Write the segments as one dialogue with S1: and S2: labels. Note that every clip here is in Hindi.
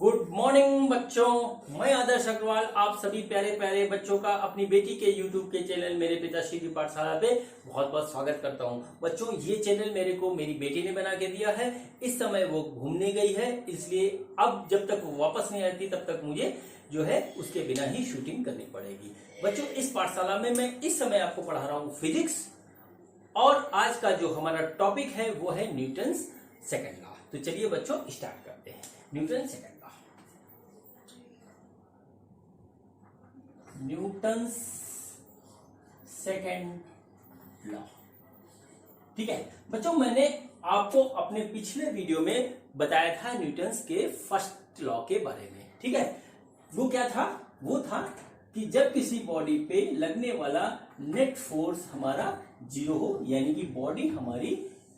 S1: गुड मॉर्निंग बच्चों, मैं आदर्श अग्रवाल आप सभी प्यारे प्यारे बच्चों का अपनी बेटी के यूट्यूब के चैनल मेरे पिताश्री की पाठशाला पे बहुत बहुत स्वागत करता हूं। बच्चों, ये चैनल मेरे को मेरी बेटी ने बना के दिया है। इस समय वो घूमने गई है, इसलिए अब जब तक वो वापस नहीं आती तब तक मुझे जो है उसके बिना ही शूटिंग करनी पड़ेगी। बच्चों, इस पाठशाला में मैं इस समय आपको पढ़ा रहा हूँ फिजिक्स, और आज का जो हमारा टॉपिक है वो है न्यूटन्स सेकंड लॉ। तो चलिए बच्चों स्टार्ट करते हैं। Newton second law, Newton's second law. ठीक है बच्चों, मैंने आपको अपने पिछले वीडियो में बताया था न्यूटन्स के फर्स्ट लॉ के बारे में। ठीक है, वो क्या था? वो था कि जब किसी बॉडी पे लगने वाला नेट फोर्स हमारा जीरो हो, यानी कि बॉडी हमारी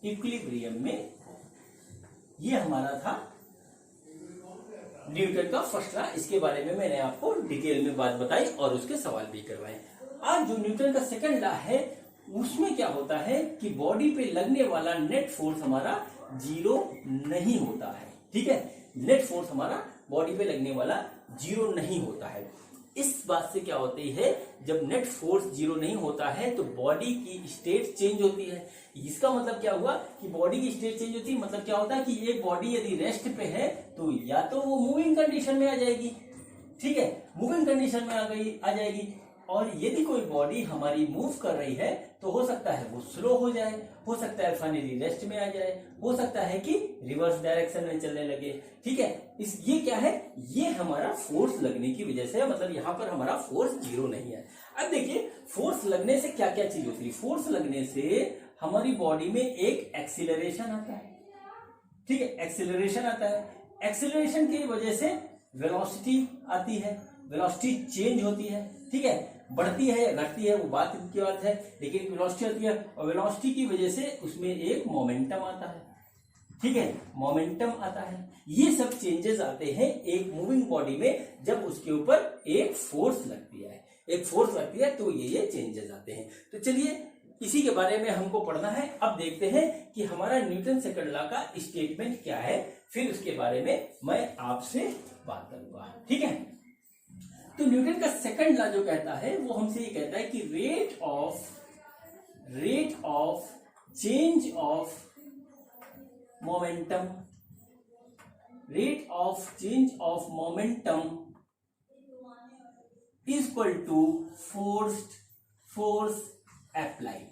S1: इक्विलिब्रियम में, ये हमारा था न्यूटन का फर्स्ट लॉ। इसके बारे में मैंने आपको डिटेल में बात बताई और उसके सवाल भी करवाए। आज जो न्यूटन का सेकंड लॉ है उसमें क्या होता है कि बॉडी पे लगने वाला नेट फोर्स हमारा जीरो नहीं होता है। ठीक है, नेट फोर्स हमारा बॉडी पे लगने वाला जीरो नहीं होता है। इस बात से क्या होती है, जब नेट फोर्स जीरो नहीं होता है तो बॉडी की स्टेट चेंज होती है। इसका मतलब क्या हुआ कि बॉडी की स्टेट चेंज होती है, मतलब क्या होता है कि एक बॉडी यदि रेस्ट पे है तो या तो वो मूविंग कंडीशन में आ जाएगी। ठीक है, मूविंग कंडीशन में आ जाएगी। और यदि कोई बॉडी हमारी मूव कर रही है तो हो सकता है वो स्लो हो जाए, हो सकता है फाइनली रेस्ट में आ जाए, हो सकता है कि रिवर्स डायरेक्शन में चलने लगे। ठीक है, ये क्या है? ये हमारा फोर्स लगने की वजह से, मतलब यहाँ पर हमारा फोर्स जीरो नहीं है। अब देखिए, फोर्स लगने से क्या क्या चीज होती है। फोर्स लगने से हमारी बॉडी में एक एक्सीलरेशन आता है। ठीक है, एक्सीलरेशन आता है। एक्सीलरेशन की वजह से वेलोसिटी आती है, वेलोसिटी चेंज होती है। ठीक है, बढ़ती है या घटती है वो बात की बात है, लेकिन वेलोसिटी आती है और वेलोसिटी की वजह से उसमें एक मोमेंटम आता है। ठीक है, मोमेंटम आता है। ये सब चेंजेस आते हैं एक मूविंग बॉडी में जब उसके ऊपर एक फोर्स लगती है। एक फोर्स लगती है तो ये चेंजेस आते हैं। तो चलिए इसी के बारे में हमको पढ़ना है। अब देखते हैं कि हमारा न्यूटन सेकंड लॉ का स्टेटमेंट क्या है, फिर उसके बारे में मैं आपसे बात करूंगा। ठीक है, तो न्यूटन का सेकंड लॉ जो कहता है वो हमसे ये कहता है कि rate of change of momentum, rate of change of momentum is equal to force applied.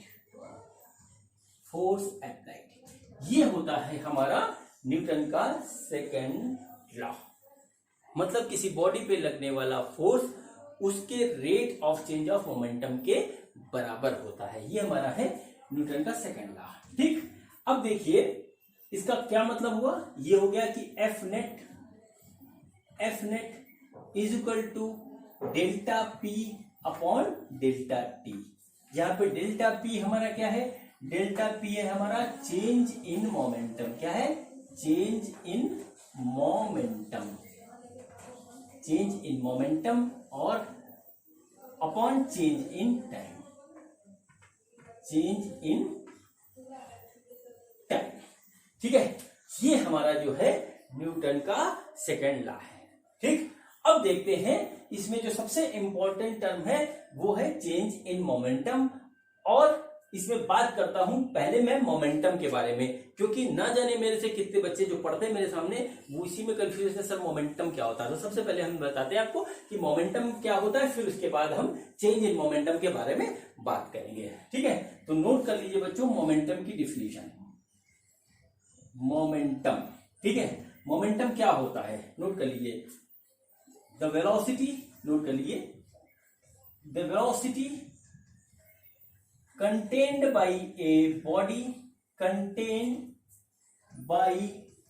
S1: ये होता है हमारा न्यूटन का सेकंड लॉ। मतलब किसी बॉडी पे लगने वाला फोर्स उसके rate of change of momentum के बराबर होता है। ये हमारा है न्यूटन का सेकंड लॉ। ठीक, अब देखिए इसका क्या मतलब हुआ। ये हो गया कि F net is equal to delta p upon delta t. यहां पे डेल्टा पी हमारा क्या है? डेल्टा पी है हमारा चेंज इन मोमेंटम। क्या है? चेंज इन मोमेंटम और अपॉन चेंज इन टाइम। ठीक है, ये हमारा जो है न्यूटन का सेकंड लॉ है। ठीक, अब देखते हैं इसमें जो सबसे इंपॉर्टेंट टर्म है वो है चेंज इन मोमेंटम। और इसमें बात करता हूं पहले मैं मोमेंटम के बारे में, क्योंकि ना जाने मेरे से कितने बच्चे जो पढ़ते हैं मेरे सामने वो इसी में कंफ्यूज है, सर मोमेंटम क्या होता है। तो सबसे पहले हम बताते हैं आपको कि मोमेंटम क्या होता है, फिर उसके बाद हम चेंज इन मोमेंटम के बारे में बात करेंगे। ठीक है, तो नोट कर लीजिए बच्चों मोमेंटम की डिफिनीशन। मोमेंटम, ठीक है, मोमेंटम क्या होता है नोट कर लीजिए। द वेलोसिटी, नोट कर लीजिए, the velocity contained by a body, contained by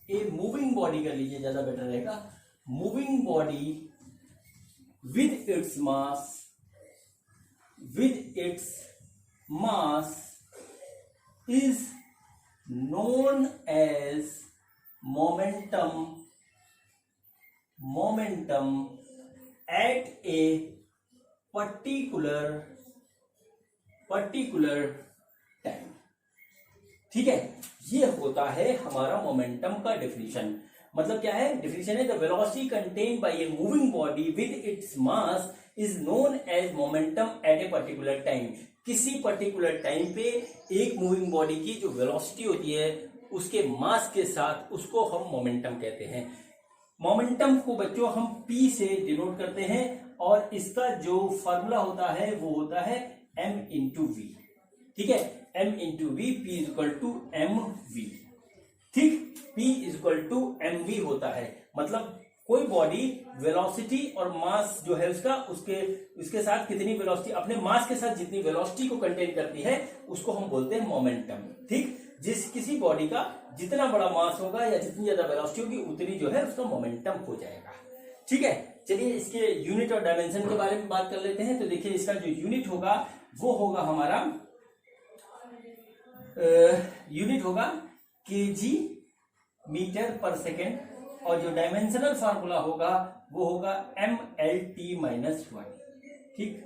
S1: a moving body कर लीजिए, ज्यादा बेटर रहेगा। moving body with its mass is known as momentum at a particular time. ठीक है, ये होता है हमारा मोमेंटम का डेफिनेशन। मतलब क्या है, डेफिनेशन है, the velocity contained by a moving body with its mass is known as momentum at a particular time. किसी पर्टिकुलर टाइम पे एक मूविंग बॉडी की जो वेलोसिटी होती है उसके मास के साथ, उसको हम मोमेंटम कहते हैं। मोमेंटम को बच्चों हम p से डिनोट करते हैं और इसका जो फॉर्मूला होता है वो होता है m इंटू वी। ठीक है, m into v, p is equal to m v. ठीक, p is equal to m v होता है। मतलब कोई बॉडी वेलोसिटी और मास जो है उसका, उसके साथ कितनी वेलोसिटी, अपने मास के साथ जितनी वेलोसिटी को कंटेन करती है उसको हम बोलते हैं मोमेंटम। ठीक, किसी बॉडी का जितना बड़ा मास होगा या जितनी ज्यादा वेलोसिटी होगी उतनी जो है उसका मोमेंटम हो जाएगा। ठीक है, चलिए इसके यूनिट और डायमेंशन के बारे में बात कर लेते हैं। तो देखिए इसका जो यूनिट होगा वो होगा हमारा यूनिट होगा केजी मीटर पर सेकेंड, और जो डायमेंशनल फार्मूला होगा वो होगा MLT माइनस 1। ठीक,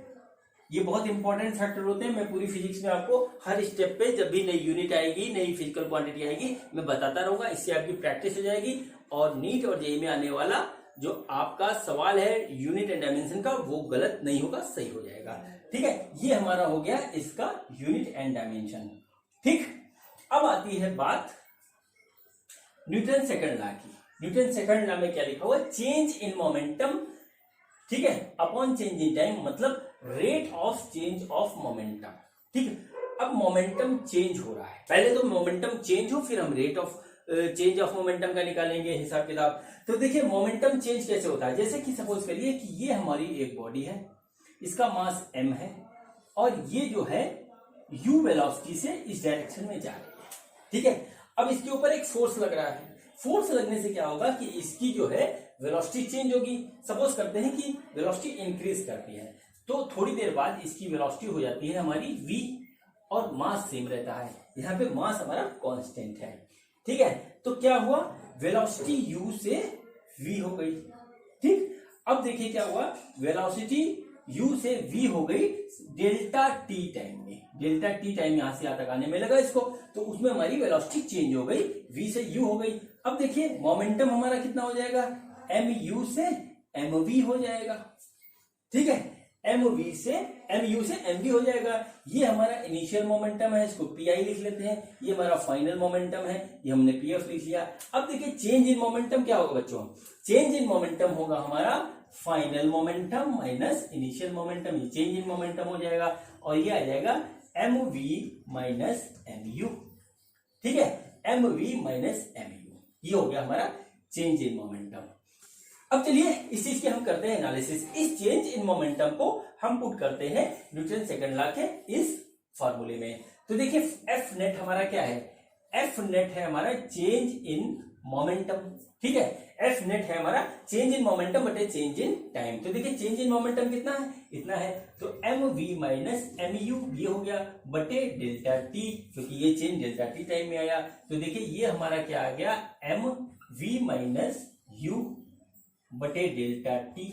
S1: ये बहुत इंपॉर्टेंट फैक्टर होते हैं। मैं पूरी फिजिक्स में आपको हर स्टेप पे जब भी नई यूनिट आएगी, नई फिजिकल क्वांटिटी आएगी, मैं बताता रहूंगा। इससे आपकी प्रैक्टिस हो जाएगी और नीट और जेईई में आने वाला जो आपका सवाल है यूनिट एंड डायमेंशन का वो गलत नहीं होगा, सही हो जाएगा। ठीक है, ये हमारा हो गया इसका यूनिट एंड डायमेंशन। ठीक, अब आती है बात न्यूटन सेकंड लॉ की। न्यूटन सेकंड लॉ में क्या लिखा हुआ, चेंज इन मोमेंटम, ठीक है, अपॉन चेंज इन टाइम, मतलब rate of change of momentum. ठीक है, अब मोमेंटम चेंज हो रहा है, पहले तो मोमेंटम चेंज हो फिर हम rate of change of momentum का निकालेंगे हिसाब किताब। तो देखिए मोमेंटम चेंज कैसे होता है, जैसे कि सपोज करिए कि ये हमारी एक बॉडी है, इसका मास m है और ये जो है u वेलोसिटी से इस डायरेक्शन में जा रही है। ठीक है, अब इसके ऊपर एक फोर्स लग रहा है। फोर्स लगने से क्या होगा कि इसकी जो है वेलोसिटी चेंज होगी। सपोज करते हैं कि वेलोसिटी इंक्रीज करती है तो थोड़ी देर बाद इसकी वेलोसिटी हो जाती है हमारी v और मास सेम रहता है। यहाँ पे मास हमारा कांस्टेंट है। ठीक है, तो क्या हुआ, वेलोसिटी u से v हो गई। ठीक, अब देखिए क्या हुआ, वेलोसिटी u से v हो गई डेल्टा t टाइम में। डेल्टा t टाइम यहां से यहां तक आने में लगा इसको, तो उसमें हमारी वेलोसिटी चेंज हो गई, v से u हो गई। अब देखिए मोमेंटम हमारा कितना हो जाएगा, mu से mv हो जाएगा। ठीक है, mv से mu से mv हो जाएगा। ये हमारा इनिशियल मोमेंटम है, इसको pi लिख लेते हैं। ये हमारा फाइनल मोमेंटम है, ये हमने pf लिख लिया। अब देखिए चेंज इन मोमेंटम क्या होगा बच्चों, चेंज इन मोमेंटम होगा हमारा final momentum minus initial momentum, ये चेंज इन मोमेंटम हो जाएगा और ये आ जाएगा mv माइनस mu। ठीक है, mv माइनस mu, ये हो गया हमारा चेंज इन मोमेंटम। अब चलिए इस चीज के हम करते हैं एनालिसिस। इस चेंज इन मोमेंटम को हम पुट करते हैं न्यूटन सेकंड लॉ के इस फॉर्मूले में। तो देखिए एफ नेट हमारा क्या है, एफ नेट है हमारा चेंज इन मोमेंटम। ठीक है, एफ नेट है हमारा चेंज इन मोमेंटम बटे चेंज इन टाइम। तो देखिए चेंज इन मोमेंटम कितना है, इतना है, तो m v minus m u ये हो गया बटे डेल्टा टी, क्योंकि ये चेंज डेल्टा टी टाइम में आया। तो देखिए ये हमारा क्या आ गया, एम वी माइनस यू बटे डेल्टा टी।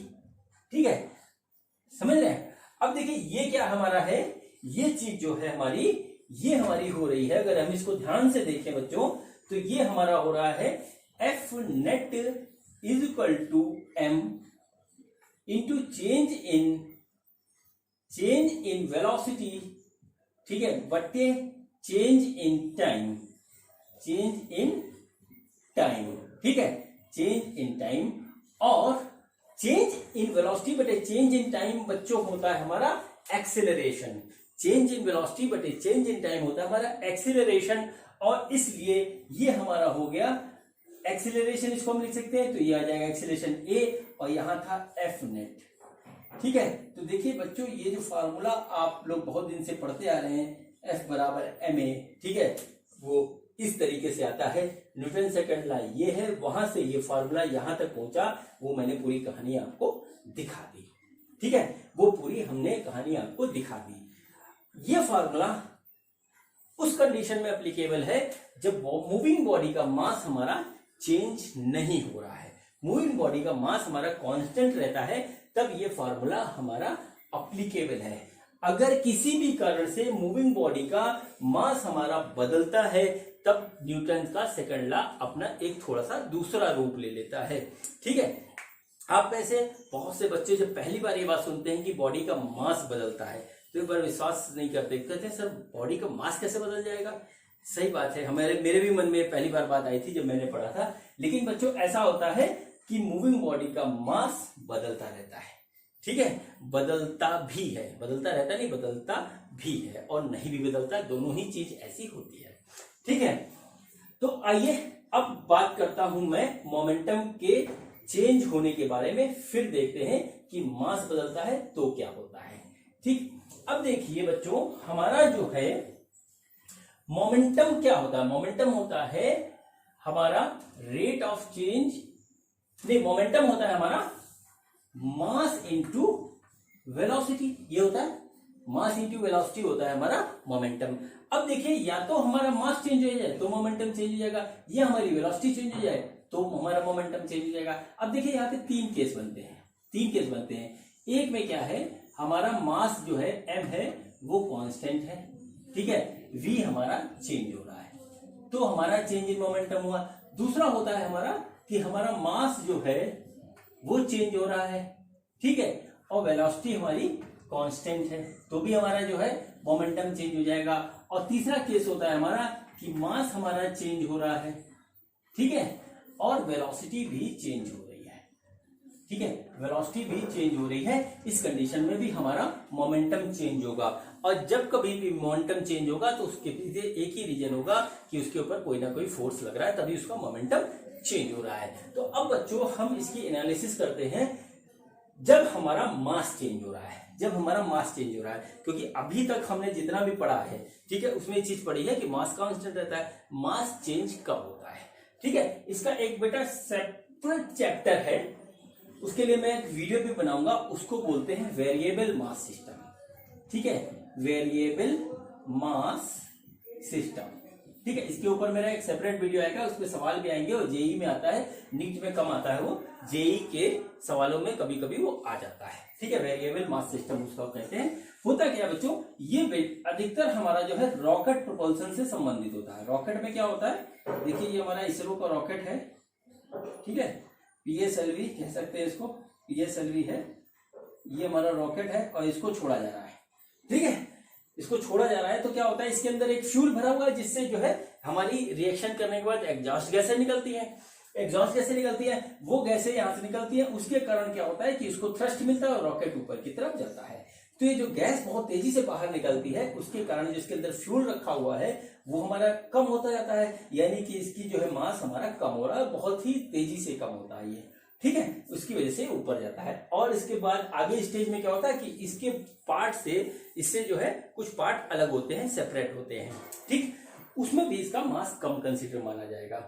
S1: ठीक है, समझ रहे हैं। अब देखिए ये क्या हमारा है, ये चीज जो है हमारी, ये हमारी हो रही है, अगर हम इसको ध्यान से देखें बच्चों तो ये हमारा हो रहा है F net is equal to m into change in velocity. ठीक है, बटे change in time, change in time. ठीक है, चेंज इन टाइम और चेंज इन वेलोसिटी बटे चेंज इन टाइम बच्चों होता है हमारा एक्सेलरेशन। चेंज इन वेलोसिटी बटे चेंज इन टाइम होता है हमारा एक्सेलरेशन, और इसलिए ये हमारा हो गया एक्सेलरेशन। इसको हम लिख सकते हैं, तो ये आ जाएगा एक्सेलरेशन ए और यहां था एफ नेट। ठीक है, तो देखिए बच्चों ये जो फार्मूला आप लोग बहुत दिन से पढ़ते आ रहे हैं, एफ बराबर एम ए, ठीक है, वो इस तरीके से आता है। न्यूटन सेकंड लॉ ये है, वहां से ये फार्मूला यहां तक पहुंचा, वो मैंने पूरी कहानी आपको दिखा दी। ठीक है, वो पूरी हमने कहानी आपको दिखा दी। ये फार्मूला उस कंडीशन में एप्लीकेबल है जब मूविंग बॉडी का मास हमारा चेंज नहीं हो रहा है, मूविंग बॉडी का मास हमारा कांस्टेंट रहता है, तब ये फार्मूला हमारा एप्लीकेबल है। अगर किसी भी कारण से मूविंग बॉडी का मास हमारा बदलता है तब न्यूटन का सेकंड लॉ अपना एक थोड़ा सा दूसरा रूप ले लेता है। ठीक है, आप में से बहुत से बच्चे जब पहली बार ये बात सुनते हैं कि बॉडी का मास बदलता है तो एक बार विश्वास नहीं करते, कहते हैं सर बॉडी का मास कैसे बदल जाएगा। सही बात है, मेरे भी मन में पहली बार बात आई थी जब मैंने पढ़ा था। लेकिन बच्चों ऐसा होता है कि मूविंग बॉडी का मास बदलता रहता है। ठीक है, बदलता भी है, बदलता रहता नहीं, बदलता भी है और नहीं भी बदलता, दोनों ही चीज ऐसी होती है। ठीक है, तो आइए अब बात करता हूं मैं मोमेंटम के चेंज होने के बारे में, फिर देखते हैं कि मास बदलता है तो क्या होता है। ठीक, अब देखिए बच्चों, हमारा जो है मोमेंटम क्या होता है, मोमेंटम होता है हमारा रेट ऑफ चेंज, नहीं मोमेंटम होता है हमारा मास इंटू वेलोसिटी, ये होता है मास इंटू वेलोसिटी होता है हमारा मोमेंटम। अब देखिए, या तो हमारा मास चेंज हो जाए तो मोमेंटम चेंज हो जाएगा, या हमारी वेलोसिटी चेंज हो जाए तो हमारा मोमेंटम चेंज हो जाएगा। अब देखिए यहाँ पे तीन केस बनते हैं। एक में क्या है, हमारा मास जो है m है वो कांस्टेंट है। ठीक है, v हमारा चेंज हो रहा है तो हमारा चेंज इन मोमेंटम हुआ। दूसरा होता है हमारा कि हमारा मास जो है वो चेंज हो रहा है। ठीक है, और वेलोसिटी हमारी कांस्टेंट है तो भी हमारा जो है मोमेंटम चेंज हो जाएगा। और तीसरा केस होता है हमारा कि मास हमारा चेंज हो रहा है, ठीक है, और वेलोसिटी भी चेंज हो रही है। ठीक है, वेलोसिटी भी चेंज हो रही है। इस कंडीशन में भी हमारा मोमेंटम चेंज होगा। और जब कभी भी मोमेंटम चेंज होगा तो उसके पीछे एक ही रीजन होगा कि उसके ऊपर कोई ना कोई फोर्स लग रहा है, तभी उसका मोमेंटम चेंज हो रहा है। तो अब बच्चों हम इसकी एनालिसिस करते हैं जब हमारा मास चेंज हो रहा है, क्योंकि अभी तक हमने जितना भी पढ़ा है, ठीक है, उसमें चीज पढ़ी है कि मास कांस्टेंट रहता है, मास चेंज कब होता है। ठीक है, इसका एक बेटा सेपरेट चैप्टर है, उसके लिए मैं एक वीडियो भी बनाऊंगा, उसको बोलते हैं वेरिएबल मास सिस्टम। ठीक है, वेरिएबल मास सिस्टम। ठीक है, इसके ऊपर मेरा एक सेपरेट वीडियो आएगा, उसमें सवाल भी आएंगे और जेई में आता है, नीट में कम आता है, वो जेई के सवालों में कभी कभी वो आ जाता है। ठीक है, वेरिएबल मास सिस्टम उसको कहते हैं। होता क्या बच्चों, ये अधिकतर हमारा जो है रॉकेट प्रोपल्सन से संबंधित होता है। रॉकेट में क्या होता है, देखिए ये हमारा इसरो का रॉकेट है, ठीक है, पीएसएलवी कह सकते हैं इसको, पीएसएलवी है, ये हमारा रॉकेट है और इसको छोड़ा जा रहा है। ठीक है, इसको छोड़ा जा रहा है तो क्या होता है, इसके अंदर एक फ्यूल भरा हुआ है जिससे जो है हमारी रिएक्शन करने के बाद एग्जॉस्ट गैसें निकलती है। एग्जॉस्ट गैसें निकलती है, वो गैसें यहां से निकलती है, उसके कारण क्या होता है कि इसको थ्रस्ट मिलता है और रॉकेट ऊपर की तरफ जाता है। तो ये जो गैस बहुत तेजी से बाहर निकलती है, उसके कारण जिसके अंदर फ्यूल रखा हुआ है वो हमारा कम होता जाता है, यानी कि इसकी जो है मास हमारा कम हो रहा है, बहुत ही तेजी से कम होता है ये। ठीक है, उसकी वजह से ऊपर जाता है। और इसके बाद आगे स्टेज में क्या होता है कि इसके पार्ट से, इससे जो है कुछ पार्ट अलग होते हैं, सेपरेट होते हैं। ठीक, उसमें भी इसका मास कम कंसीडर माना जाएगा।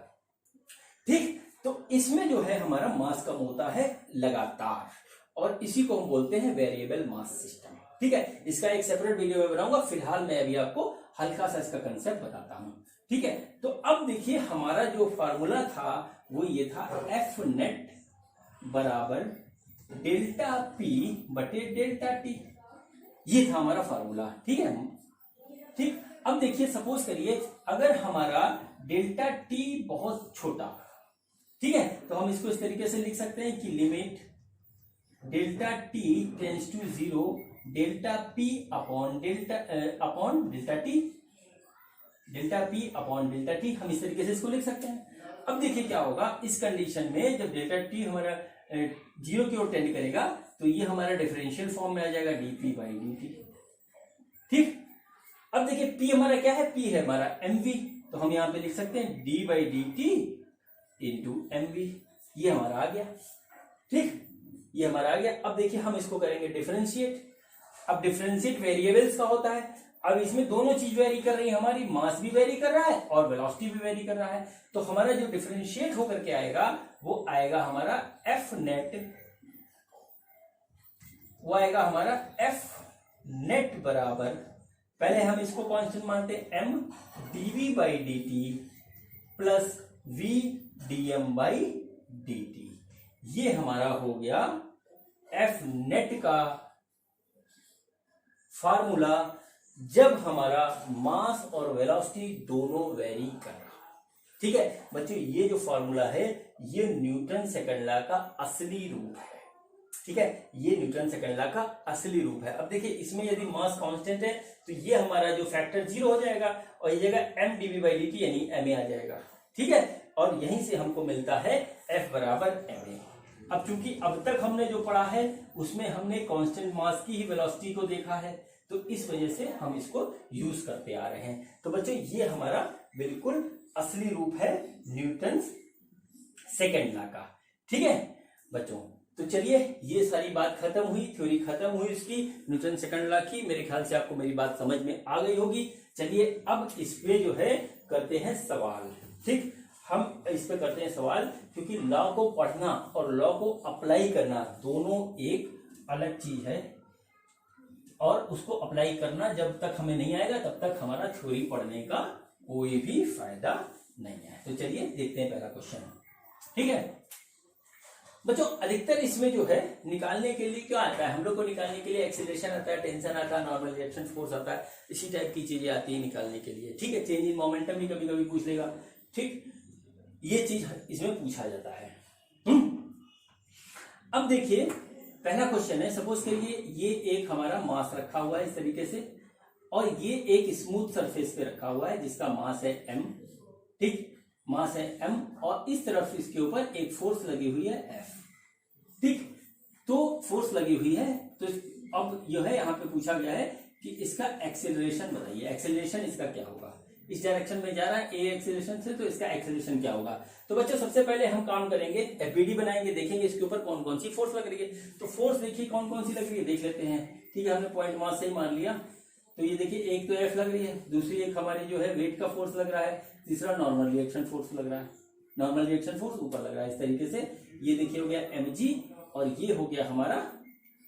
S1: ठीक, तो इसमें जो है हमारा मास कम होता है लगातार, और इसी को हम बोलते हैं वेरिएबल मास सिस्टम। ठीक है, इसका एक सेपरेट वीडियो में बनाऊंगा, फिलहाल मैं अभी आपको हल्का सा इसका कंसेप्ट बताता हूं। ठीक है, तो अब देखिए हमारा जो फार्मूला था वो ये था, एफ नेट बराबर डेल्टा पी बटे डेल्टा टी, ये था हमारा फार्मूला। ठीक है, ठीक, अब देखिए सपोज करिए अगर हमारा डेल्टा टी बहुत छोटा, ठीक है, तो हम इसको इस तरीके से लिख सकते हैं कि limit delta t tends to 0 delta p upon delta t, delta p upon delta t, हम इस तरीके से इसको लिख सकते हैं। अब देखिए क्या होगा इस कंडीशन में, जब डेल्टा टी हमारा 0 की ओर टेंड करेगा तो ये हमारा डिफरेंशियल फॉर्म में आ जाएगा डीपी बाई डी। ठीक, अब देखिए पी हमारा क्या है, पी है हमारा एमवी, तो हम यहां पे लिख सकते हैं d by d t into m v, ये हमारा आ गया। ठीक, ये हमारा आ गया। अब देखिए हम इसको करेंगे डिफरेंशिएट। अब डिफरेंशिएट वेरिएबल्स का होता है, अब इसमें दोनों चीज वेरी कर रही है, हमारी मास भी वेरी कर रहा है और वेलोसिटी भी वेरी कर रहा है। तो हमारा जो डिफरेंशिएट होकर के आएगा वो आएगा हमारा एफ नेट, वो आएगा हमारा एफ नेट बराबर, पहले हम इसको कांस्टेंट मानते हैं, m d v by d t plus v d m by d t. ये हमारा हो गया एफ नेट का फार्मूला जब हमारा मास और वेलोसिटी दोनों वेरी कर रहा ठीक है बच्चों, ये जो फॉर्मूला है ये न्यूटन सेकंड लॉ का असली रूप है। ठीक है, ये न्यूटन सेकंड लॉ का असली रूप है। अब देखिए इसमें यदि मास कांस्टेंट है तो ये हमारा जो फैक्टर 0 हो जाएगा और ये जगह m dv/dt यानी ma आ जाएगा। ठीक है, और यहीं से हमको मिलता है F बराबर ma। अब चूंकि अब तक हमने जो पढ़ा है उसमें हमने कांस्टेंट मास की ही वेलोसिटी को देखा है, तो इस वजह से हम इसको यूज करते आ रहे हैं। तो बच्चों ये हमारा बिल्कुल असली रूप है न्यूटन सेकंड लॉ का। ठीक है बच्चों, तो चलिए ये सारी बात खत्म हुई, थ्योरी खत्म हुई इसकी न्यूटन सेकंड लॉ की। मेरे ख्याल से आपको मेरी बात समझ में आ गई होगी। चलिए अब इस पे जो है करते हैं सवाल। ठीक, हम इस पे करते हैं सवाल, क्योंकि लॉ को पढ़ना और लॉ को अप्लाई करना दोनों एक अलग चीज है, और उसको अप्लाई करना जब तक हमें नहीं आएगा तब तक हमारा थ्योरी पढ़ने का कोई भी फायदा नहीं है। तो चलिए देखते हैं पहला क्वेश्चन। ठीक है बच्चों, अधिकतर इसमें जो है निकालने के लिए क्या आता है, हम लोग को निकालने के लिए एक्सीलरेशन आता है, टेंशन आता है, नॉर्मल रिएक्शन फोर्स आता है, इसी टाइप की चीजें आती है निकालने के लिए। ठीक है, चेंज इन मोमेंटम भी कभी कभी पूछ लेगा। ठीक, ये चीज इसमें पूछा जाता है। अब देखिए पहला क्वेश्चन है, सपोज करिए ये एक हमारा मास रखा हुआ है इस तरीके से, और ये एक स्मूथ सरफेस पे रखा हुआ है जिसका मास है m। ठीक, मास है m, और इस तरफ इसके ऊपर एक फोर्स लगी हुई है F। ठीक, तो फोर्स लगी हुई है, तो अब यह है यहाँ पे पूछा गया है कि इसका एक्सेलरेशन बताइए। एक्सेलरेशन इसका क्या होगा, इस डायरेक्शन में जा रहा है a एक्सेलरेशन से, तो इसका एक्सेलरेशन क्या होगा। तो बच्चों सबसे पहले हम काम करेंगे, FBD बनाएंगे, देखेंगे इसके ऊपर कौन कौन सी फोर्स लग रही है। तो फोर्स देखिए कौन कौन सी लग रही है, देख लेते हैं। ठीक है, हमने पॉइंट मास से ही मान लिया। तो ये देखिए एक तो F लग रही है, दूसरी एक हमारी जो है वेट का फोर्स लग रहा है, तीसरा नॉर्मल रिएक्शन फोर्स लग रहा है। नॉर्मल रिएक्शन फोर्स ऊपर लग रहा है इस तरीके से। ये देखिए हो गया mg, और ये हो गया हमारा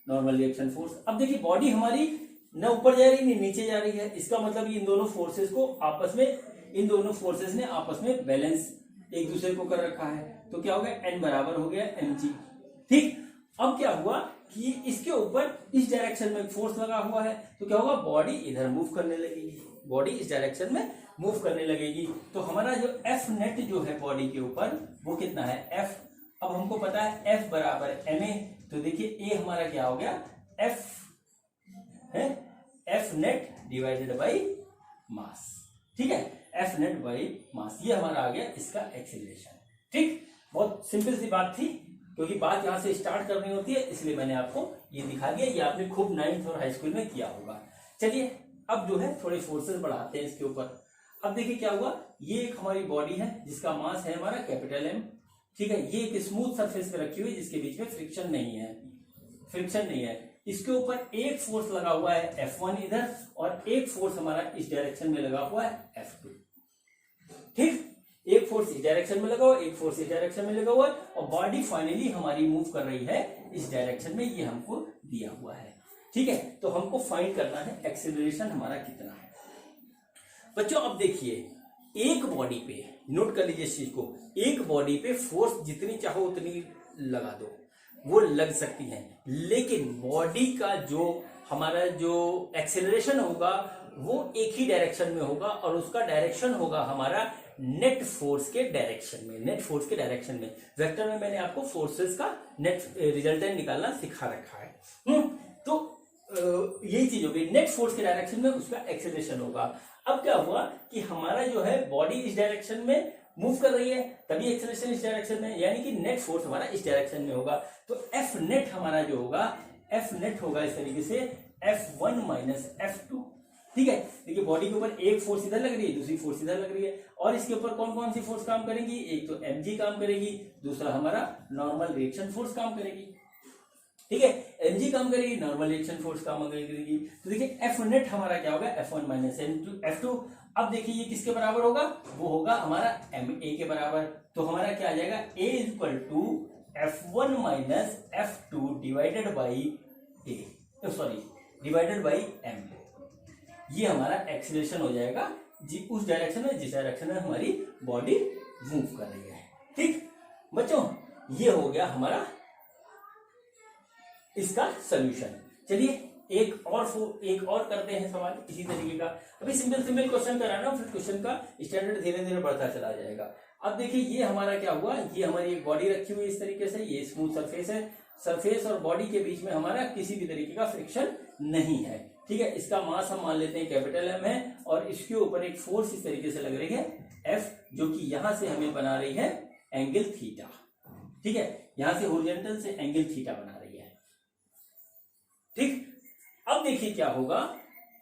S1: नॉर्मल रिएक्शन फोर्स। अब देखिए बॉडी हमारी न ऊपर जा रही न नीचे जा रही है, इसका मतलब इन दोनों फोर्सेस को आपस में, इन दोनों फोर्सेस ने आपस में बैलेंस एक दूसरे को कर रखा है। तो क्या हो गया, n बराबर हो गया mg। ठीक, अब क्या हुआ कि इसके ऊपर इस डायरेक्शन में फोर्स लगा हुआ है, तो क्या होगा, बॉडी इधर मूव करने लगेगी, बॉडी इस डायरेक्शन में मूव करने लगेगी। तो हमारा जो F नेट जो है बॉडी के ऊपर वो कितना है, F। अब हमको पता है F बराबर ma, तो देखिए A हमारा क्या हो गया, F है F net divided by mass. ठीक है, F नेट बाई मास, ये हमारा आ गया इसका एक्सेलरेशन। ठीक, बहुत सिंपल सी बात थी, क्योंकि बात यहां से स्टार्ट करनी होती है, इसलिए मैंने आपको ये दिखा दिया। ये आपने खूब 9th और हाई स्कूल में किया होगा। चलिए अब जो है थोड़े फोर्सेस बढ़ाते हैं इसके ऊपर। अब देखिए क्या हुआ, ये एक हमारी बॉडी है जिसका मास है हमारा कैपिटल M। ठीक है, ये एक स्मूथ सरफेस पे रखी हुई जिसके बीच में फ्रिक्शन नहीं है, फ्रिक्शन नहीं है। इसके ऊपर एक फोर्स लगा हुआ है F1 इधर, और एक फोर्स हमारा इस डायरेक्शन में लगा हुआ है F2। ठीक, एक फोर्स इस डायरेक्शन में लगा हुआ, एक फोर्स इस डायरेक्शन में लगा हुआ, और बॉडी फाइनली हमारी मूव कर रही है इस डायरेक्शन में, ये हमको दिया हुआ है। ठीक है, तो हमको फाइंड करना है एक्सेलरेशन हमारा कितना है। बच्चों अब देखिए, एक बॉडी पे, नोट कर लीजिए इस चीज को, एक बॉडी पे फोर्स जितनी चाहो उतनी लगा दो, वो लग सकती है, लेकिन बॉडी का जो हमारा जो एक्सेलरेशन होगा वो एक ही डायरेक्शन में होगा, और उसका डायरेक्शन होगा हमारा नेट फोर्स के डायरेक्शन में। नेट फोर्स के डायरेक्शन में, वेक्टर में मैंने आपको फोर्सेस का नेट रिजल्टेंट निकालना सिखा रखा है। तो यही चीज होगी, नेट फोर्स के डायरेक्शन में उसका एक्सेलरेशन होगा। अब क्या हुआ कि हमारा जो है बॉडी इस डायरेक्शन में मूव कर रही है, तभी एक्सेलरेशन इस डायरेक्शन में, यानी कि नेट फोर्स हमारा इस डायरेक्शन में होगा। तो F नेट हमारा जो होगा, F नेट होगा इस तरीके से F1 माइनस F2। ठीक है, देखिए बॉडी के ऊपर एक फोर्स इधर लग रही है, दूसरी फोर्स इधर लग रही है, और इसके ऊपर कौन कौन सी फोर्स काम करेंगी, एक तो mg काम करेगी, दूसरा हमारा नॉर्मल रिएक्शन फोर्स काम करेगी। ठीक है, mg काम करेगी, नॉर्मल रिएक्शन फोर्स काम करेगी। तो देखिए F नेट हमारा क्या होगा, F1 माइनस F2। अब देखिए ये किसके बराबर होगा, वो होगा हमारा ma के बराबर। तो हमारा क्या आ जाएगा, a equal to F1 minus F2 divided by a, sorry divided by m। ये हमारा एक्सीलरेशन हो जाएगा जी उस डायरेक्शन में जिस डायरेक्शन में हमारी बॉडी मूव कर रही है। ठीक बच्चों, ये हो गया हमारा इसका सॉल्यूशन। चलिए एक और करते हैं सवाल इसी तरीके का। अभी सिंपल क्वेश्चन कराना, फिर क्वेश्चन का स्टैंडर्ड धीरे धीरे बढ़ता चला जाएगा। अब देखिए ये हमारा क्या हुआ, ये हमारी एक बॉडी रखी हुई इस तरीके से, ये स्मूथ सरफेस है, सरफेस और बॉडी के बीच में हमारा किसी भी तरीके का फ्रिक्शन नहीं है, ठीक है। इसका मास हम मान लेते हैं कैपिटल एम है, और इसके ऊपर एक फोर्स इस तरीके से लग रही है एफ, जो कि यहां से हमें बना रही है एंगल थीटा, ठीक है, यहां से हॉरिजॉन्टल से एंगल थीटा बना रही है, ठीक। अब देखिए क्या होगा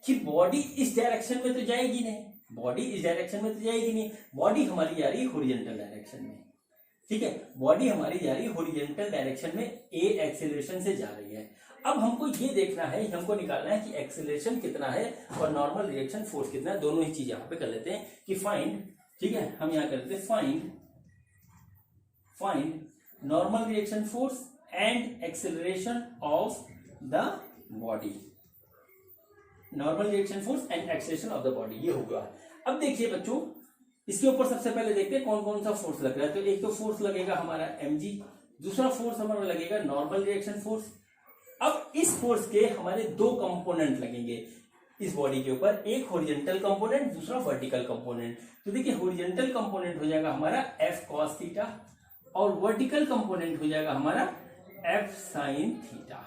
S1: कि बॉडी इस डायरेक्शन में तो जाएगी नहीं, बॉडी इस डायरेक्शन में तो जाएगी नहीं, बॉडी हमारी जा रही है हॉरिजॉन्टल डायरेक्शन में, ठीक है, बॉडी हमारी जा रही है हॉरिजॉन्टल डायरेक्शन में, ए एक्सेलरेशन से जा रही है। अब हमको ये देखना है, हमको निकालना है कि एक्सेलरेशन कितना है और नॉर्मल रिएक्शन फोर्स कितना है, दोनों ही चीज यहां पे कर लेते हैं कि फाइंड, ठीक है, हम यहां करते हैं find normal reaction force and acceleration of the body, normal reaction force and acceleration of the body, ये होगा। अब देखिए बच्चों, इसके ऊपर सबसे पहले देखते हैं कौन कौन सा फोर्स लग रहा है। तो एक तो फोर्स लगेगा हमारा mg, दूसरा फोर्स हमारा लगेगा नॉर्मल रिएक्शन फोर्स। अब इस फोर्स के हमारे दो कंपोनेंट लगेंगे इस बॉडी के ऊपर, एक हॉरिजॉन्टल कंपोनेंट, दूसरा वर्टिकल कंपोनेंट। तो देखिए हॉरिजॉन्टल कंपोनेंट हो जाएगा हमारा f cos थीटा और वर्टिकल कंपोनेंट हो जाएगा हमारा f sin थीटा,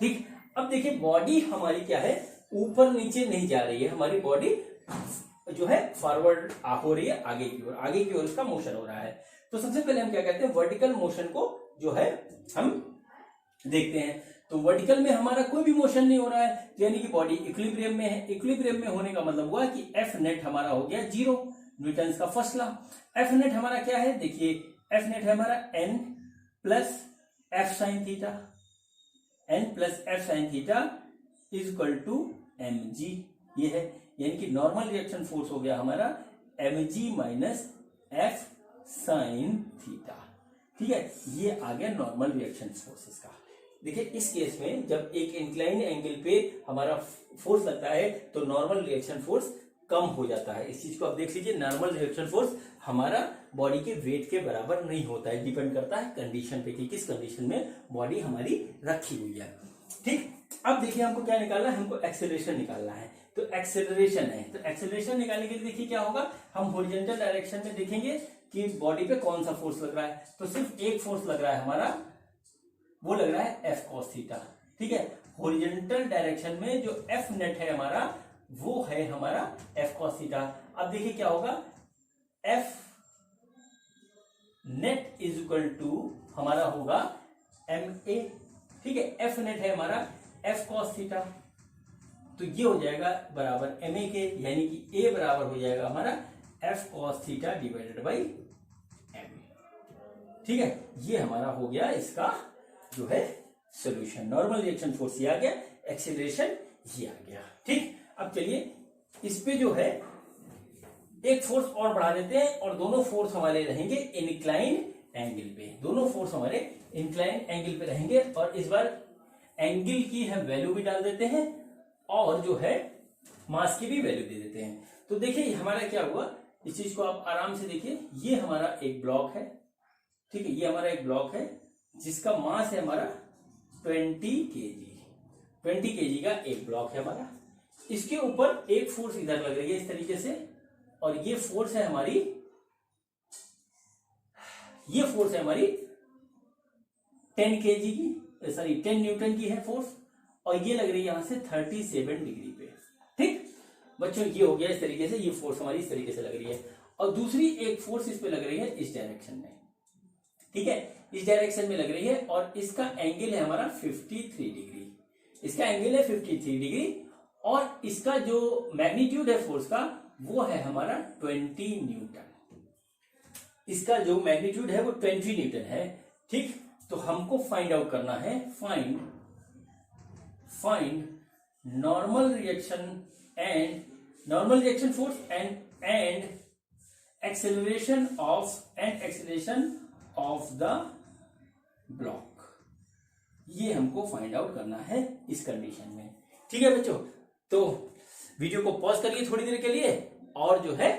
S1: ठीक। अब देखिए बॉडी हमारी क्या है, ऊपर नीचे नहीं जा रही है, हमारी बॉडी जो है फॉरवर्ड हो रही है, आगे की ओर इसका मोशन हो रहा है। तो सबसे पहले हम क्या करते हैं, वर्टिकल मोशन को जो है हम देखते हैं। तो वर्टिकल में हमारा कोई भी मोशन नहीं हो रहा है, यानी कि बॉडी इक्विलिब्रियम में है। इक्विलिब्रियम में होने का मतलब हुआ कि एफ नेट हमारा हो गया 0, न्यूटन का फर्स्ट लॉ। एफ नेट हमारा क्या है, देखिए एफ नेट है हमारा N plus F sine theta, N plus F sine theta is equal to m g, ये है, यानी कि नॉर्मल रिएक्शन फोर्स हो गया हमारा m g minus F sine theta, ठीक है, ये आ गया नॉर्मल रिएक्शन फोर्स इसका। देखिए इस केस में जब एक इंक्लाइन एंगल पे हमारा फोर्स लगता है तो नॉर्मल रिएक्शन फोर्स कम हो जाता है। इस चीज को आप देख लीजिए, नॉर्मल रिएक्शन फोर्स हमारा बॉडी के वेट के बराबर नहीं होता है, डिपेंड करता है कंडीशन पे कि किस कंडीशन में बॉडी हमारी रखी हुई है, ठीक। अब देखिए हमको क्या निकालना है, हमको एक्सेलरेशन निकालना है। तो एक्सेलरेशन है, तो एक्सेलरेशन निकालने के लिए देखिए क्या होगा, हम हॉरिजॉन्टल डायरेक्शन में देखेंगे कि बॉडी पे कौन सा फोर्स लग रहा है। तो सिर्फ एक फोर्स लग रहा है हमारा, वो लग रहा है एफ कॉस थीटा, ठीक है। हॉरिजॉन्टल डायरेक्शन में जो एफ नेट है हमारा, वो है हमारा एफ कॉस थीटा। अब देखिए क्या होगा, F net is equal to हमारा होगा एम ए, ठीक है। एफ नेट है हमारा एफ कॉस थीटा, तो ये हो जाएगा बराबर एम ए के, यानी कि ए बराबर हो जाएगा हमारा F cos theta divided by m, ठीक है। ये हमारा हो गया इसका जो है सॉल्यूशन। नॉर्मल रिएक्शन फोर्स ये आ गया, एक्सेलरेशन ये आ गया, ठीक। अब चलिए इस पे जो है एक फोर्स और बढ़ा देते हैं, और दोनों फोर्स हमारे रहेंगे इंक्लाइन एंगल पे, दोनों फोर्स हमारे इंक्लाइन एंगल पे रहेंगे। और इस बार एंगल की हम वैल्यू भी डाल देते हैं और जो है मास की भी वैल्यू दे देते हैं। तो देखिए हमारा क्या हुआ, इस चीज को आप आराम से देखिए, ये हमारा एक ब्लॉक है, ठीक है, ये हमारा एक ब्लॉक है जिसका मास है हमारा 20 केजी, 20 केजी का एक ब्लॉक है हमारा। इसके ऊपर एक फोर्स इधर लग रही है इस तरीके से, और ये फोर्स है हमारी, ये फोर्स है हमारी 10 केजी की, सॉरी 10 न्यूटन की है फोर्स, और ये लग रही है यहां से 37 डिग्री पे, ठीक बच्चों। ये हो गया इस तरीके से, ये फोर्स हमारी इस तरीके से लग रही है, और दूसरी एक फोर्स इस पे लग रही है इस डायरेक्शन में, ठीक है, इस डायरेक्शन में लग रही है, और इसका एंगल है हमारा 53 डिग्री, इसका एंगल है 53 डिग्री, और इसका जो मैग्नीट्यूड है फोर्स का वो है हमारा 20 न्यूटन, इसका जो मैग्नीट्यूड है वो 20 न्यूटन है, ठीक। तो हमको फाइंड आउट करना है, find normal reaction force and acceleration of the block, ये हमको फाइंड आउट करना है इस कंडीशन में, ठीक है बच्चों। तो वीडियो को पॉज करिए थोड़ी देर के लिए, और जो है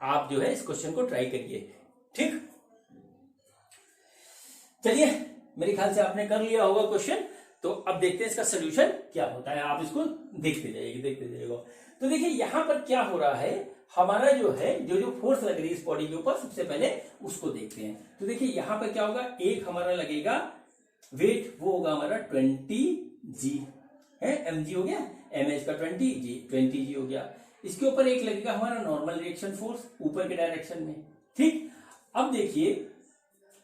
S1: आप जो है इस क्वेश्चन को ट्राई करिए, ठीक। चलिए मेरे ख्याल से आपने कर लिया होगा क्वेश्चन, तो अब देखते हैं इसका सोल्यूशन क्या होता है। आप इसको देखते जाइएगा। तो देखिए यहां पर क्या हो रहा है, हमारा जो है जो फोर्स लग रही है इस बॉडी के ऊपर, सबसे पहले उसको देखते हैं। तो देखिए यहाँ पर क्या होगा, एक हमारा लगेगा वेट, वो होगा हमारा 20G है, mg हो गया, mh का 20G हो गया। इसके ऊपर एक लगेगा हमारा नॉर्मल रिएक्शन फोर्स ऊपर के डायरेक्शन में, ठीक। अब देखिए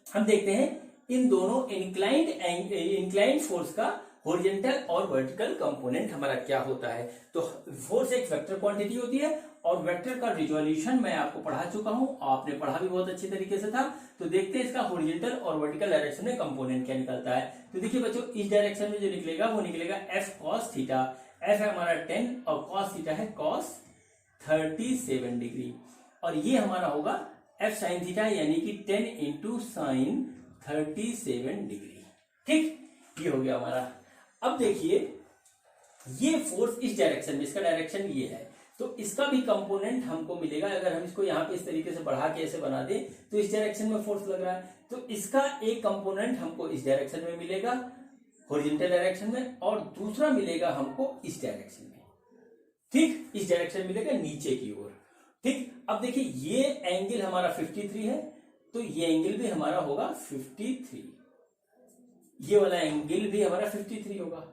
S1: हम देखते हैं इन दोनों इंक्लाइंड फोर्स का हॉरिजॉन्टल और वर्टिकल कंपोनेंट हमारा क्या होता है। तो फोर्स एक वेक्टर क्वांटिटी होती है और वेक्टर का रिजोल्यूशन मैं आपको पढ़ा चुका हूं, आपने पढ़ा भी बहुत अच्छे तरीके से था। तो देखते हैं इसका हॉरिजॉन्टल और वर्टिकल डायरेक्शन में कंपोनेंट क्या निकलता है। तो देखिए बच्चों, इस डायरेक्शन में जो निकलेगा वो निकलेगा f cos थीटा, f है हमारा 10 और cos थीटा है cos 37 डिग्री, और ये हमारा होगा f sin थीटा यानी कि 10 इंटू साइन 37 डिग्री, ठीक। ये हो गया हमारा। अब देखिए ये फोर्स इस डायरेक्शन में, इसका डायरेक्शन ये है, तो इसका भी कंपोनेंट हमको मिलेगा। अगर हम इसको यहाँ पे इस तरीके से बढ़ा के ऐसे बना दें तो इस डायरेक्शन में फोर्स लग रहा है, तो इसका एक कंपोनेंट हमको इस डायरेक्शन में मिलेगा हॉरिजॉन्टल डायरेक्शन में, और दूसरा मिलेगा हमको इस डायरेक्शन में, ठीक। इस डायरेक्शन मिलेगा नीचे की ओर, ठीक। अब देखिए ये एंगल हमारा 53 है, तो ये एंगल भी हमारा होगा 53, ये वाला एंगल भी हमारा 53 होगा,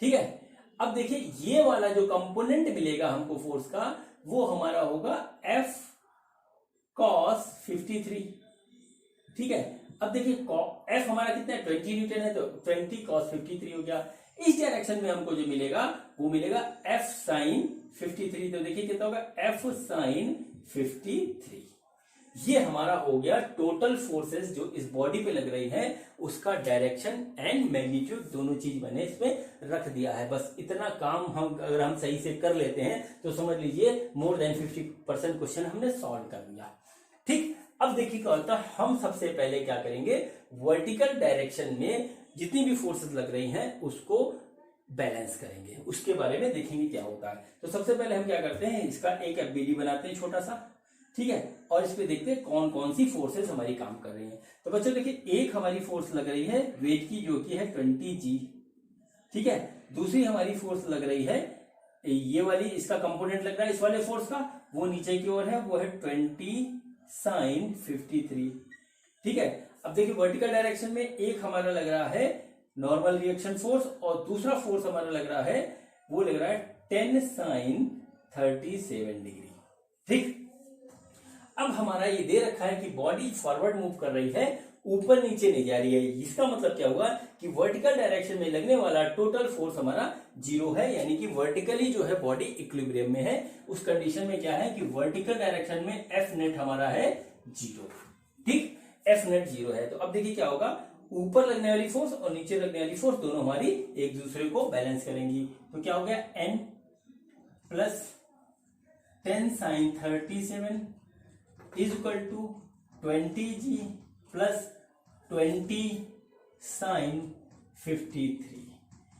S1: ठीक है। अब देखिए ये वाला जो कंपोनेंट मिलेगा हमको फोर्स का, वो हमारा होगा F cos 53, ठीक है। अब देखिए F हमारा कितना है, 20 न्यूटन है, तो 20 cos 53 हो गया। इस डायरेक्शन में हमको जो मिलेगा वो मिलेगा F sin 53, तो देखिए कितना होगा F sin 53। ये हमारा हो गया टोटल फोर्सेस जो इस बॉडी पे लग रही है, उसका डायरेक्शन एंड मैग्नीट्यूड दोनों चीज मैंने इसमें रख दिया है। बस इतना काम हम अगर हम सही से कर लेते हैं तो समझ लीजिए मोर देन 50% क्वेश्चन हमने सॉल्व कर लिया, ठीक। अब देखिए क्या होता है, हम सबसे पहले क्या करेंगे, वर्टिकल डायरेक्शन में जितनी भी फोर्सेस लग रही हैं उसको बैलेंस करेंगे, उसके बारे में देखेंगे क्या होता है। तो सबसे पहले हम क्या करते हैं, इसका एक एफबीडी बनाते हैं छोटा सा, ठीक है, और इस पे देखते हैं कौन कौन सी फोर्सेस हमारी काम कर रही हैं। तो बच्चों देखिए एक हमारी फोर्स लग रही है वेट की, जो कि है 20G, ठीक है। दूसरी हमारी फोर्स लग रही है ये वाली, इसका कंपोनेंट लग रहा है इस वाले फोर्स का, वो नीचे की ओर है, वो है 20 sin 53, ठीक है। अब देखिए वर्टिकल डायरेक्शन में एक हमारा लग रहा है नॉर्मल रिएक्शन फोर्स, और दूसरा फोर्स हमारा लग रहा है वो लग रहा है 10 sin 37 डिग्री, ठीक। अब हमारा ये दे रखा है कि बॉडी फॉरवर्ड मूव कर रही है, ऊपर नीचे नहीं जा रही है। इसका मतलब क्या हुआ कि वर्टिकल डायरेक्शन में लगने वाला टोटल फोर्स हमारा 0 है, यानी कि वर्टिकली जो है बॉडी इक्विलिब्रियम में है। उस कंडीशन में क्या है कि वर्टिकल डायरेक्शन में एफ नेट हमारा है 0, ठीक, एफ नेट 0 है। तो अब देखिए क्या होगा, ऊपर लगने वाली फोर्स और नीचे लगने वाली फोर्स दोनों हमारी एक दूसरे को बैलेंस करेंगी। तो क्या हो गया, n plus 10 sin 37 is equal to 20G plus 20 sin 53।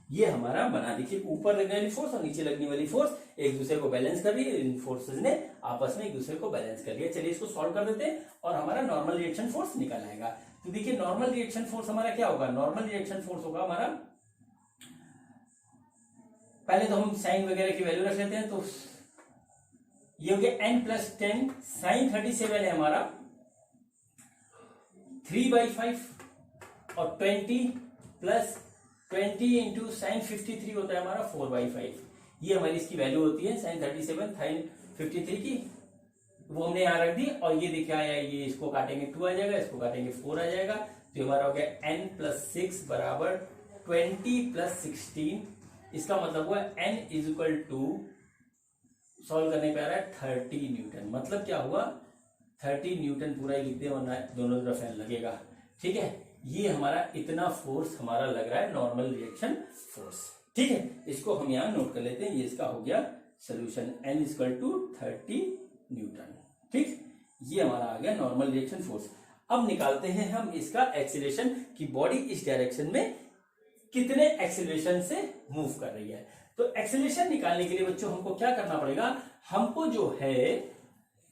S1: ये हमारा बना, देखिए ऊपर लगने वाली फोर्स और नीचे लगने वाली फोर्स एक दूसरे को बैलेंस कर रही है, इन फोर्सेस ने आपस में एक दूसरे को बैलेंस कर लिया। चलिए इसको सॉल्व कर देते हैं और हमारा नॉर्मल रिएक्शन फोर्स निकल आएगा। तो देखिए नॉर्मल रिएक्शन फोर्स हमारा क्या होगा, नॉर्मल रिएक्शन फोर्स होगा हमारा, पहले तो हम साइन वगैरह की वैल्यू रख लेते हैं। तो ये हो गया n प्लस 10 साइन 37 है हमारा 3/5 और 20 प्लस 20 इंटू साइन 53 होता है हमारा 4/5। ये हमारी इसकी वैल्यू होती है साइन 37 साइन 53 की, वो हमने यहाँ रख दी। और ये देखिए आया, ये इसको काटेंगे 2 आ जाएगा, इसको काटेंगे 4 आ जाएगा। तो हमारा हो गया n प्लस 6 बराबर 20 प्लस 16। इसका मतलब हुआ n is equal to, solve करने पे आ रहा है 30 न्यूटन। मतलब क्या हुआ, 30 न्यूटन पूरा ही लिख दे वरना दोनों तरफ फैन लगेगा, ठीक है। ये हमारा इतना फोर्स हमारा लग रहा है नॉर्मल रिएक्शन फोर्स, ठीक है। इसको हम यहाँ नोट कर लेते हैं, ये इसका हो गया solution, n is equal to 30 newton, ठीक। ये हमारा आ गया नॉर्मल रिएक्शन फोर्स। अब निकालते हैं हम इसका एक्सीलरेशन कि बॉडी इस डायरेक्शन में कितने एक्सीलरेशन से मूव कर रही है। तो एक्सीलरेशन निकालने के लिए बच्चों हमको क्या करना पड़ेगा, हमको जो है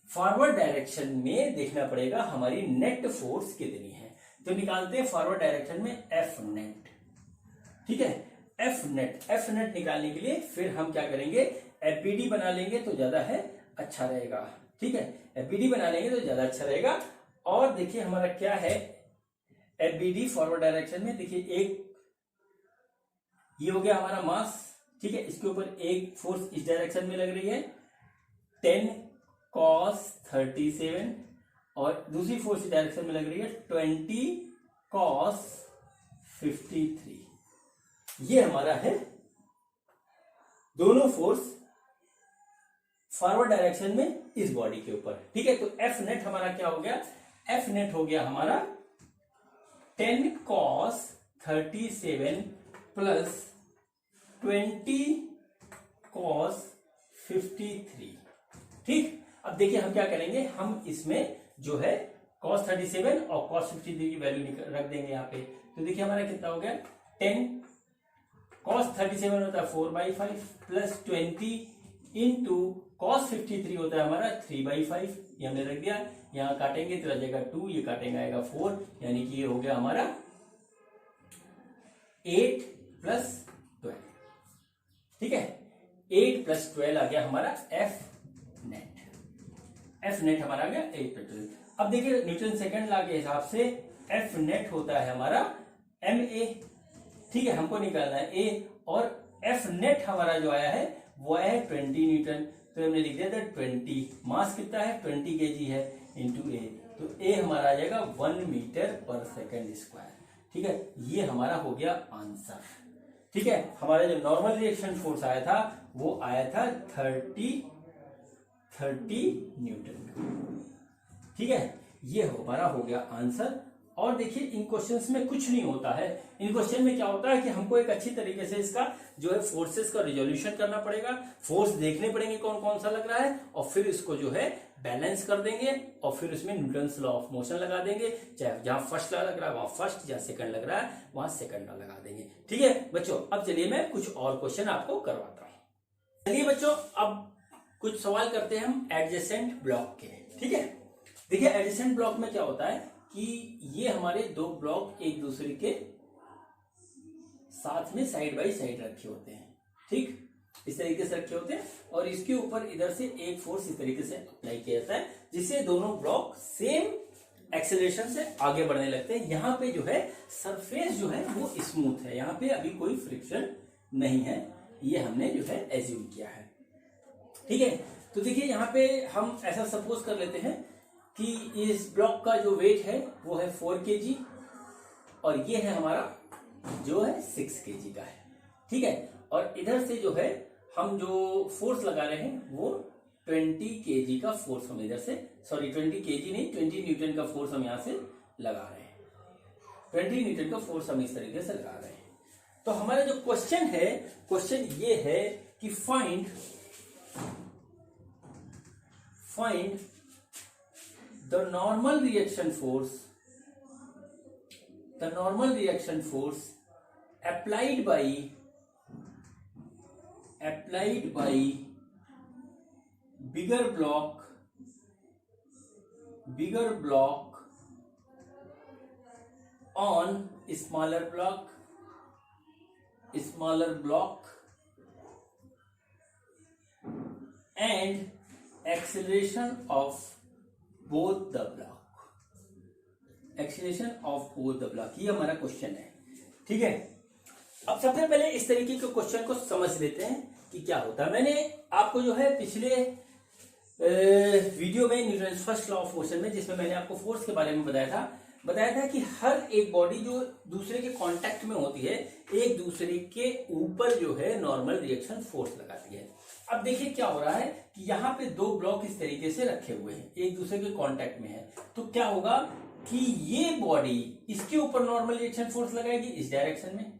S1: फॉरवर्ड डायरेक्शन में देखना पड़ेगा हमारी नेट फोर्स कितनी है। तो निकालते हैं फॉरवर्ड डायरेक्शन में एफ नेट, ठीक है। एफ नेट निकालने के लिए फिर हम क्या करेंगे, एफबीडी बना लेंगे तो ज्यादा है अच्छा रहेगा। ठीक है, एफबीडी बना लेंगे तो ज्यादा अच्छा रहेगा। और देखिए हमारा क्या है, एफबीडी फॉरवर्ड डायरेक्शन में देखिए एक ये हो गया हमारा मास। ठीक है, इसके ऊपर एक फोर्स इस डायरेक्शन में लग रही है 10 cos 37 और दूसरी फोर्स इस डायरेक्शन में लग रही है 20 cos 53। ये हमारा है दोनों फोर्स फॉरवर्ड डायरेक्शन में इस बॉडी के ऊपर। ठीक है, तो एफ नेट हमारा क्या हो गया, एफ नेट हो गया हमारा 10 cos 37 प्लस 20 cos 53। ठीक, अब देखिए हम क्या करेंगे, हम इसमें जो है cos 37 और cos 53 की वैल्यू रख देंगे यहाँ पे। तो देखिए हमारा कितना हो गया, 10 cos 37 होता है 4/5 प्लस 20 इंटू cos 53 होता है हमारा 3/5। ये हमने रख दिया, यहाँ काटेंगे तो आ जाएगा 2, ये काटेंगे आएगा 4, यानी कि ये हो गया हमारा 8 प्लस 12। ठीक है, 8 प्लस 12 आ गया हमारा एफ नेट। एफ नेट हमारा आ गया 8 प्लस 12। अब देखिए न्यूटन सेकंड लॉ के हिसाब से एफ नेट होता है हमारा एम ए। ठीक है, हमको निकालना है ए, और एफ नेट हमारा जो आया है वो आया है 20 न्यूटन। तो हमने लिख दिया था 20, मास कितना है 20 केजी है, इंटू ए। तो ए हमारा आ जाएगा 1 मीटर पर सेकंड स्क्वायर। ठीक है, ये हमारा हो गया आंसर। ठीक है, हमारा जो नॉर्मल रिएक्शन फोर्स आया था वो आया था 30 न्यूटन। ठीक है, ये हमारा हो गया आंसर। और देखिए इन क्वेश्चंस में कुछ नहीं होता है, इन क्वेश्चन में क्या होता है कि हमको एक अच्छी तरीके से इसका जो है फोर्सेस का रिजोल्यूशन करना पड़ेगा, फोर्स देखने पड़ेंगे कौन कौन सा लग रहा है, और फिर इसको जो है बैलेंस कर देंगे, और फिर उसमें न्यूटन्स लॉ ऑफ मोशन लगा देंगे। चाहे जहां फर्स्ट लॉ लग रहा है वहां फर्स्ट, जहां सेकंड लग रहा है वहां सेकंड लॉ लगा देंगे। ठीक है बच्चों, अब चलिए मैं कुछ और क्वेश्चन आपको करवाता हूं। चलिए बच्चों, अब कुछ सवाल करते हैं हम एडजेसेंट ब्लॉक के। ठीक है, देखिए एडजेसेंट ब्लॉक में क्या होता है कि ये हमारे दो ब्लॉक एक दूसरे के साथ में साइड बाय साइड रखे होते हैं। ठीक, इस तरीके से रखे होते हैं, और इसके ऊपर इधर से एक फोर्स इस तरीके से अप्लाई किया जाता है, जिससे दोनों ब्लॉक सेम एक्सेलरेशन से आगे बढ़ने लगते हैं। यहाँ पे जो है सरफेस जो है वो स्मूथ है, यहाँ पे अभी कोई फ्रिक्शन नहीं है, ये हमने जो है एज्यूम किया है। ठीक है, तो देखिए यहाँ पे हम ऐसा सपोज कर लेते हैं कि इस ब्लॉक का जो वेट है वो है 4 kg, और ये है हमारा जो है 6 kg का है। ठीक है, और इधर से जो है हम जो फोर्स लगा रहे हैं वो 20 kg का फोर्स हम इधर से, सॉरी 20 kg नहीं, 20 न्यूटन का फोर्स हम यहाँ से लगा रहे हैं। 20 न्यूटन का फोर्स हम इस तरीके से लगा रहे हैं। तो हमारा जो क्वेश्चन है, क्वेश्चन ये है कि find the normal reaction force applied by bigger block on smaller block and acceleration of both the block। ये हमारा क्वेश्चन है। ठीक है, अब सबसे पहले इस तरीके के क्वेश्चन को समझ लेते हैं कि क्या होता है। मैंने आपको जो है पिछले वीडियो में Newton first law of motion में, जिसमें मैंने आपको फोर्स के बारे में बताया था कि हर एक बॉडी जो दूसरे के कांटेक्ट में होती है एक दूसरे के ऊपर जो है नॉर्मल रिएक्शन फोर्स लगाती है। अब देखिए क्या हो रहा है कि यहाँ पे दो ब्लॉक इस तरीके से रखे हुए हैं, एक दूसरे के कांटेक्ट में है, तो क्या होगा कि ये बॉडी इसके ऊपर नॉर्मल रिएक्शन फोर्स लगाएगी इस डायरेक्शन में।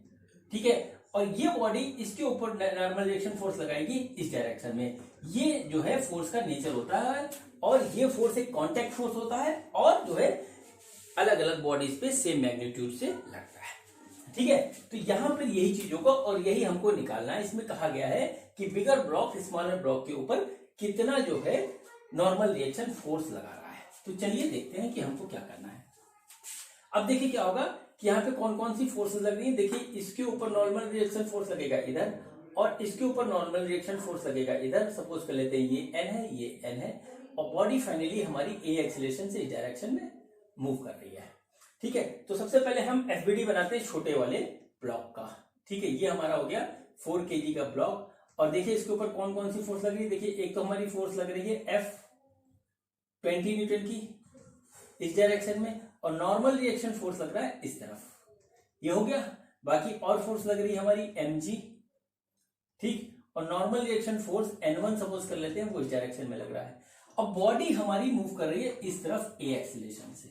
S1: ठीक है, और ये बॉडी इसके ऊपर नॉर्मल रिएक्शन फोर्स लगाएगी इस डायरेक्शन में। ये जो है फोर्स का नेचर होता है, और ये फोर्स एक कांटेक्ट फोर्स होता है, और जो है अलग अलग बॉडीज पे सेम मैग्नीट्यूड से लगता है। ठीक है, तो यहां पर यही चीजों को और यही हमको निकालना है। इसमें कहा गया है कि बिगर ब्लॉक स्मॉलर ब्लॉक के ऊपर कितना जो है नॉर्मल रिएक्शन फोर्स लगा रहा है। तो चलिए देखते हैं कि हमको क्या करना है। अब देखिए क्या होगा कि यहाँ पे कौन कौन सी फोर्सेस लग रही है। देखिए इसके ऊपर नॉर्मल रिएक्शन फोर्स लगेगा इधर, और इसके ऊपर नॉर्मल रिएक्शन फोर्स लगेगा इधर, सपोज कर लेते हैं ये एन है, ये एन है, और बॉडी फाइनली हमारी ए एक्सीलरेशन से इस डायरेक्शन में मूव कर रही है। ठीक है, तो सबसे पहले हम एफबीडी बनाते हैं छोटे वाले ब्लॉक का। ठीक है, ये हमारा हो गया 4 kg का ब्लॉक, और देखिए इसके ऊपर कौन कौन सी फोर्स लग रही है। देखिए एक तो हमारी फोर्स लग रही है F 20 न्यूटन की इस डायरेक्शन में, और नॉर्मल रिएक्शन फोर्स लग रहा है इस तरफ, ये हो गया। बाकी और फोर्स लग रही है हमारी mg, ठीक, और normal reaction force N1 suppose कर लेते हैं, वो इस डायरेक्शन में लग रहा है। अब बॉडी हमारी मूव कर रही है इस तरफ ए एक्सीलरेशन से,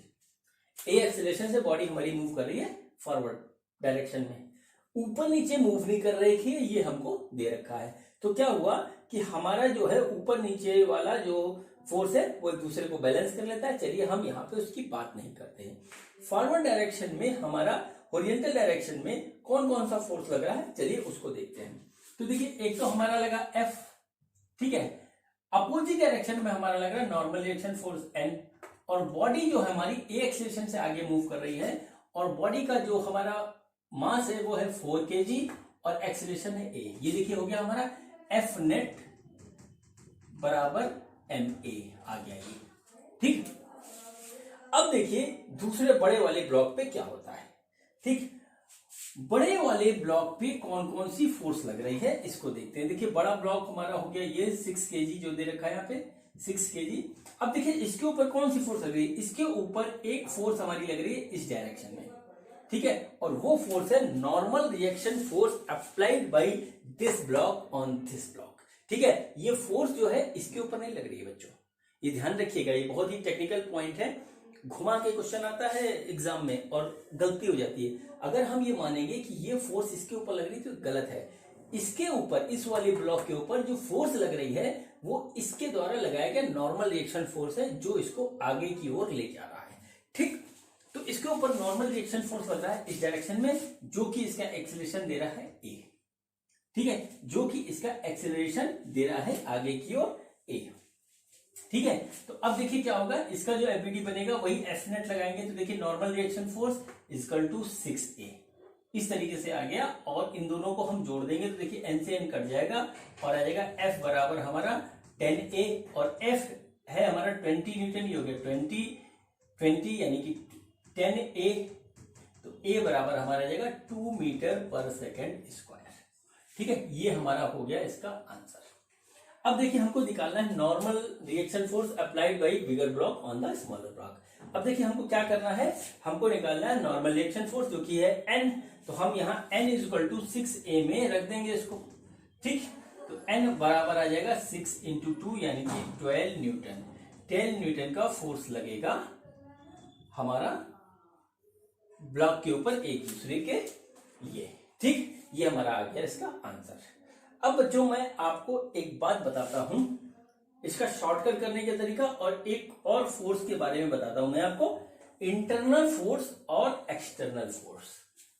S1: ए एक्सीलरेशन से बॉडी हमारी मूव कर रही है फॉरवर्ड डायरेक्शन में, ऊपर नीचे मूव नहीं कर रही थी, ये हमको दे रखा है। तो क्या हुआ कि हमारा जो है ऊपर नीचे वाला जो फोर्स है वो एक दूसरे को बैलेंस कर लेता है। चलिए हम यहाँ पे उसकी बात नहीं करते हैं। फॉरवर्ड डायरेक्शन में हमारा ओरिएंटल डायरेक्शन में कौन कौन सा फोर्स लग रहा है, चलिए उसको देखते हैं। तो देखिए एक तो हमारा लगा F, ठीक है, अपोजिट डायरेक्शन में हमारा लग रहा है नॉर्मल रिएक्शन फोर्स N, और बॉडी जो है हमारी ए एक्सीलरेशन से आगे मूव कर रही है, और बॉडी का जो हमारा मास है वो है 4 kg और एक्सीलरेशन है a। ये देखिए हो गया हमारा F नेट बराबर ma आ गया ये, ठीक। अब देखिए दूसरे बड़े वाले ब्लॉक पे क्या होता है, ठीक। बड़े वाले ब्लॉक पे कौन कौन सी फोर्स लग रही है इसको देखते हैं। देखिए बड़ा ब्लॉक हमारा हो गया ये 6 kg जो दे रखा है यहाँ पे 6 kg। अब देखिए इसके ऊपर कौन सी फोर्स लग रही है, इसके ऊपर एक फोर्स हमारी लग रही है इस डायरेक्शन में, ठीक है, और वो फोर्स है normal reaction force applied by this block on this block. ठीक है, ये फोर्स जो है इसके ऊपर नहीं लग रही है बच्चों, ये ध्यान रखिएगा, ये बहुत ही टेक्निकल पॉइंट है, घुमा के क्वेश्चन आता है एग्जाम में और गलती हो जाती है। अगर हम ये मानेंगे कि ये फोर्स इसके ऊपर लग रही है तो गलत है। इसके ऊपर, इस वाले ब्लॉक के ऊपर जो फोर्स लग रही है वो इसके द्वारा लगाया गया नॉर्मल रिएक्शन फोर्स है जो इसको आगे की ओर ले जा रहा है, ठीक। तो इसके ऊपर नॉर्मल रिएक्शन फोर्स लग रहा है इस डायरेक्शन में, जो कि इसका एक्सीलरेशन दे रहा है ए, ठीक है, जो कि इसका एक्सीलरेशन दे रहा है आगे की ओर ए, ठीक है। तो अब देखिए क्या होगा, इसका जो एफबीडी बनेगा वही एफ नेट लगाएंगे, तो देखिए normal reaction force equal to 6a, इस तरीके से आ गया, और इन दोनों को हम जोड़ देंगे तो देखिए n से n कट जाएगा और आ जाएगा f बराबर हमारा 10a, और f है हमारा 20 न्यूटन, ये हो गया 20 यानी कि 10a, तो a बराबर हमारा आ जाएगा 2 मीटर पर सेकेंड स्क्वायर, ठीक है। ये हमारा हो गया इसका आंसर। अब देखिए हमको निकालना है normal reaction force applied by bigger block on the smaller block. अब देखिए हमको क्या करना है, हमको निकालना है नॉर्मल रिएक्शन फोर्स जो कि है n, तो हम यहाँ n इक्वल टू 6a में रख देंगे इसको, ठीक। तो n बराबर आ जाएगा 6 इंटू 2 यानी कि 12 न्यूटन, 10 न्यूटन का फोर्स लगेगा हमारा ब्लॉक के ऊपर एक दूसरे के लिए, ठीक। ये हमारा आ गया इसका आंसर। अब बच्चों मैं आपको एक बात बताता हूं, इसका शॉर्टकट करने का तरीका, और एक और फोर्स के बारे में बताता हूं मैं आपको, इंटरनल फोर्स और एक्सटर्नल फोर्स,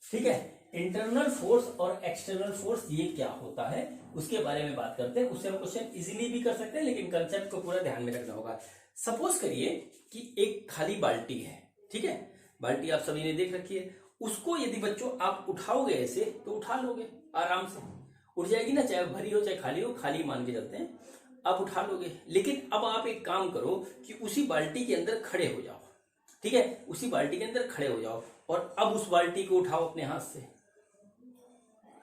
S1: ठीक है। इंटरनल फोर्स और एक्सटर्नल फोर्स ये क्या होता है उसके बारे में बात करते हैं। उससे हम क्वेश्चन इजीली भी कर सकते हैं, लेकिन कंसेप्ट को पूरा ध्यान में रखना होगा। सपोज करिए कि एक खाली बाल्टी है, ठीक है, बाल्टी आप सभी ने देख रखी है, उसको यदि बच्चों आप उठाओगे ऐसे तो उठा लोगे, आराम से उठ जाएगी ना, चाहे भरी हो चाहे खाली हो, खाली मान के चलते हैं, आप उठा लोगे। लेकिन अब आप एक काम करो कि उसी बाल्टी के अंदर खड़े हो जाओ, ठीक है, उसी बाल्टी के अंदर खड़े हो जाओ, और अब उस बाल्टी को उठाओ अपने हाथ से,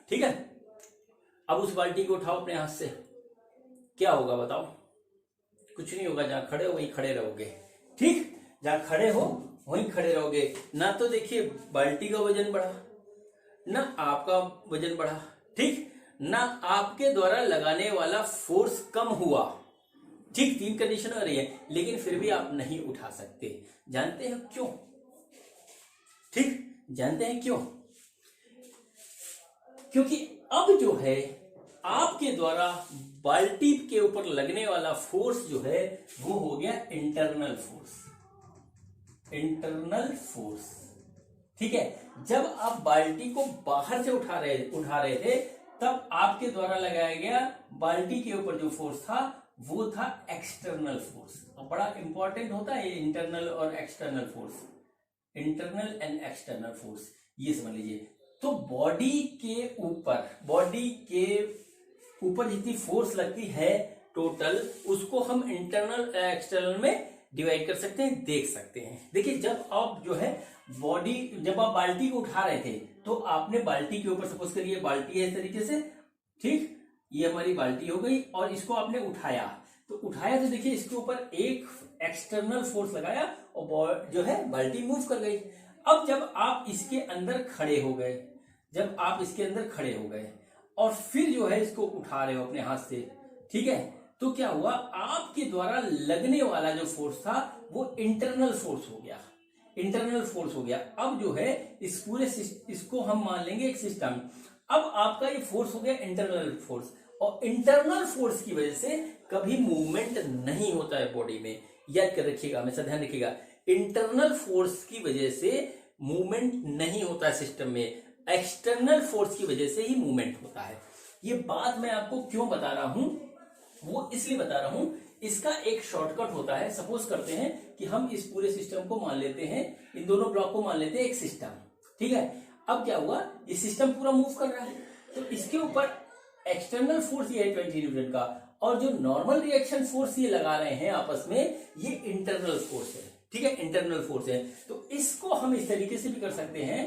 S1: ठीक है, अब उस बाल्टी को उठाओ अपने हाथ से, क्या होगा बताओ? कुछ नहीं होगा, जहां खड़े हो वहीं खड़े रहोगे, ठीक, जहां खड़े हो वहीं खड़े रहोगे। ना तो देखिए बाल्टी का वजन बढ़ा, ना आपका वजन बढ़ा, ठीक, ना आपके द्वारा लगाने वाला फोर्स कम हुआ, ठीक, 3 कंडीशन हो रही है, लेकिन फिर भी आप नहीं उठा सकते। जानते हैं क्यों? ठीक, जानते हैं क्यों? क्योंकि अब जो है आपके द्वारा बाल्टी के ऊपर लगने वाला फोर्स जो है वो हो गया इंटरनल फोर्स, इंटरनल फोर्स, ठीक है। जब आप बाल्टी को बाहर से उठा रहे थे तब आपके द्वारा लगाया गया बाल्टी के ऊपर जो फोर्स था वो था एक्सटर्नल फोर्स। अब बड़ा इंपॉर्टेंट होता है ये इंटरनल और external force, internal and external force, ये समझ लीजिए। तो बॉडी के ऊपर, बॉडी के ऊपर जितनी फोर्स लगती है टोटल, उसको हम इंटरनल एक्सटर्नल में डिवाइड कर सकते हैं, देख सकते हैं। देखिए जब आप जो है बॉडी, जब आप बाल्टी को उठा रहे थे तो आपने बाल्टी के ऊपर, सपोज करिए बाल्टी है इस तरीके से, ठीक, ये हमारी बाल्टी हो गई और इसको आपने उठाया तो देखिए इसके ऊपर एक एक्सटर्नल फोर्स लगाया और जो है बाल्टी मूव कर गई। अब जब आप इसके अंदर खड़े हो गए, और फिर जो है इसको उठा रहे हो अपने हाथ से, ठीक है, तो क्या हुआ, आपके द्वारा लगने वाला जो फोर्स था वो इंटरनल फोर्स हो गया। अब जो है इस पूरे इसको हम मान लेंगे एक सिस्टम। अब आपका ये फोर्स हो गया इंटरनल फोर्स, और इंटरनल फोर्स की वजह से कभी मूवमेंट नहीं होता है बॉडी में। याद कर रखिएगा, हमेशा ध्यान रखिएगा, इंटरनल फोर्स की वजह से मूवमेंट नहीं होता है सिस्टम में, एक्सटर्नल फोर्स की वजह से ही मूवमेंट होता है। ये बात मैं आपको क्यों बता रहा हूं, वो इसलिए बता रहा हूं, इसका एक शॉर्टकट होता है। सपोज करते हैं कि हम इस पूरे सिस्टम को मान लेते हैं, इन दोनों ब्लॉक को मान लेते हैं एक सिस्टम, ठीक है। अब क्या हुआ, ये सिस्टम पूरा मूव कर रहा है तो इसके ऊपर एक्सटर्नल फोर्स ये है 20 न्यूटन का, और जो नॉर्मल रिएक्शन फोर्स ये लगा रहे हैं आपस में, ये इंटरनल फोर्स है, ठीक है, इंटरनल फोर्स है। तो इसको हम इस तरीके से भी कर सकते हैं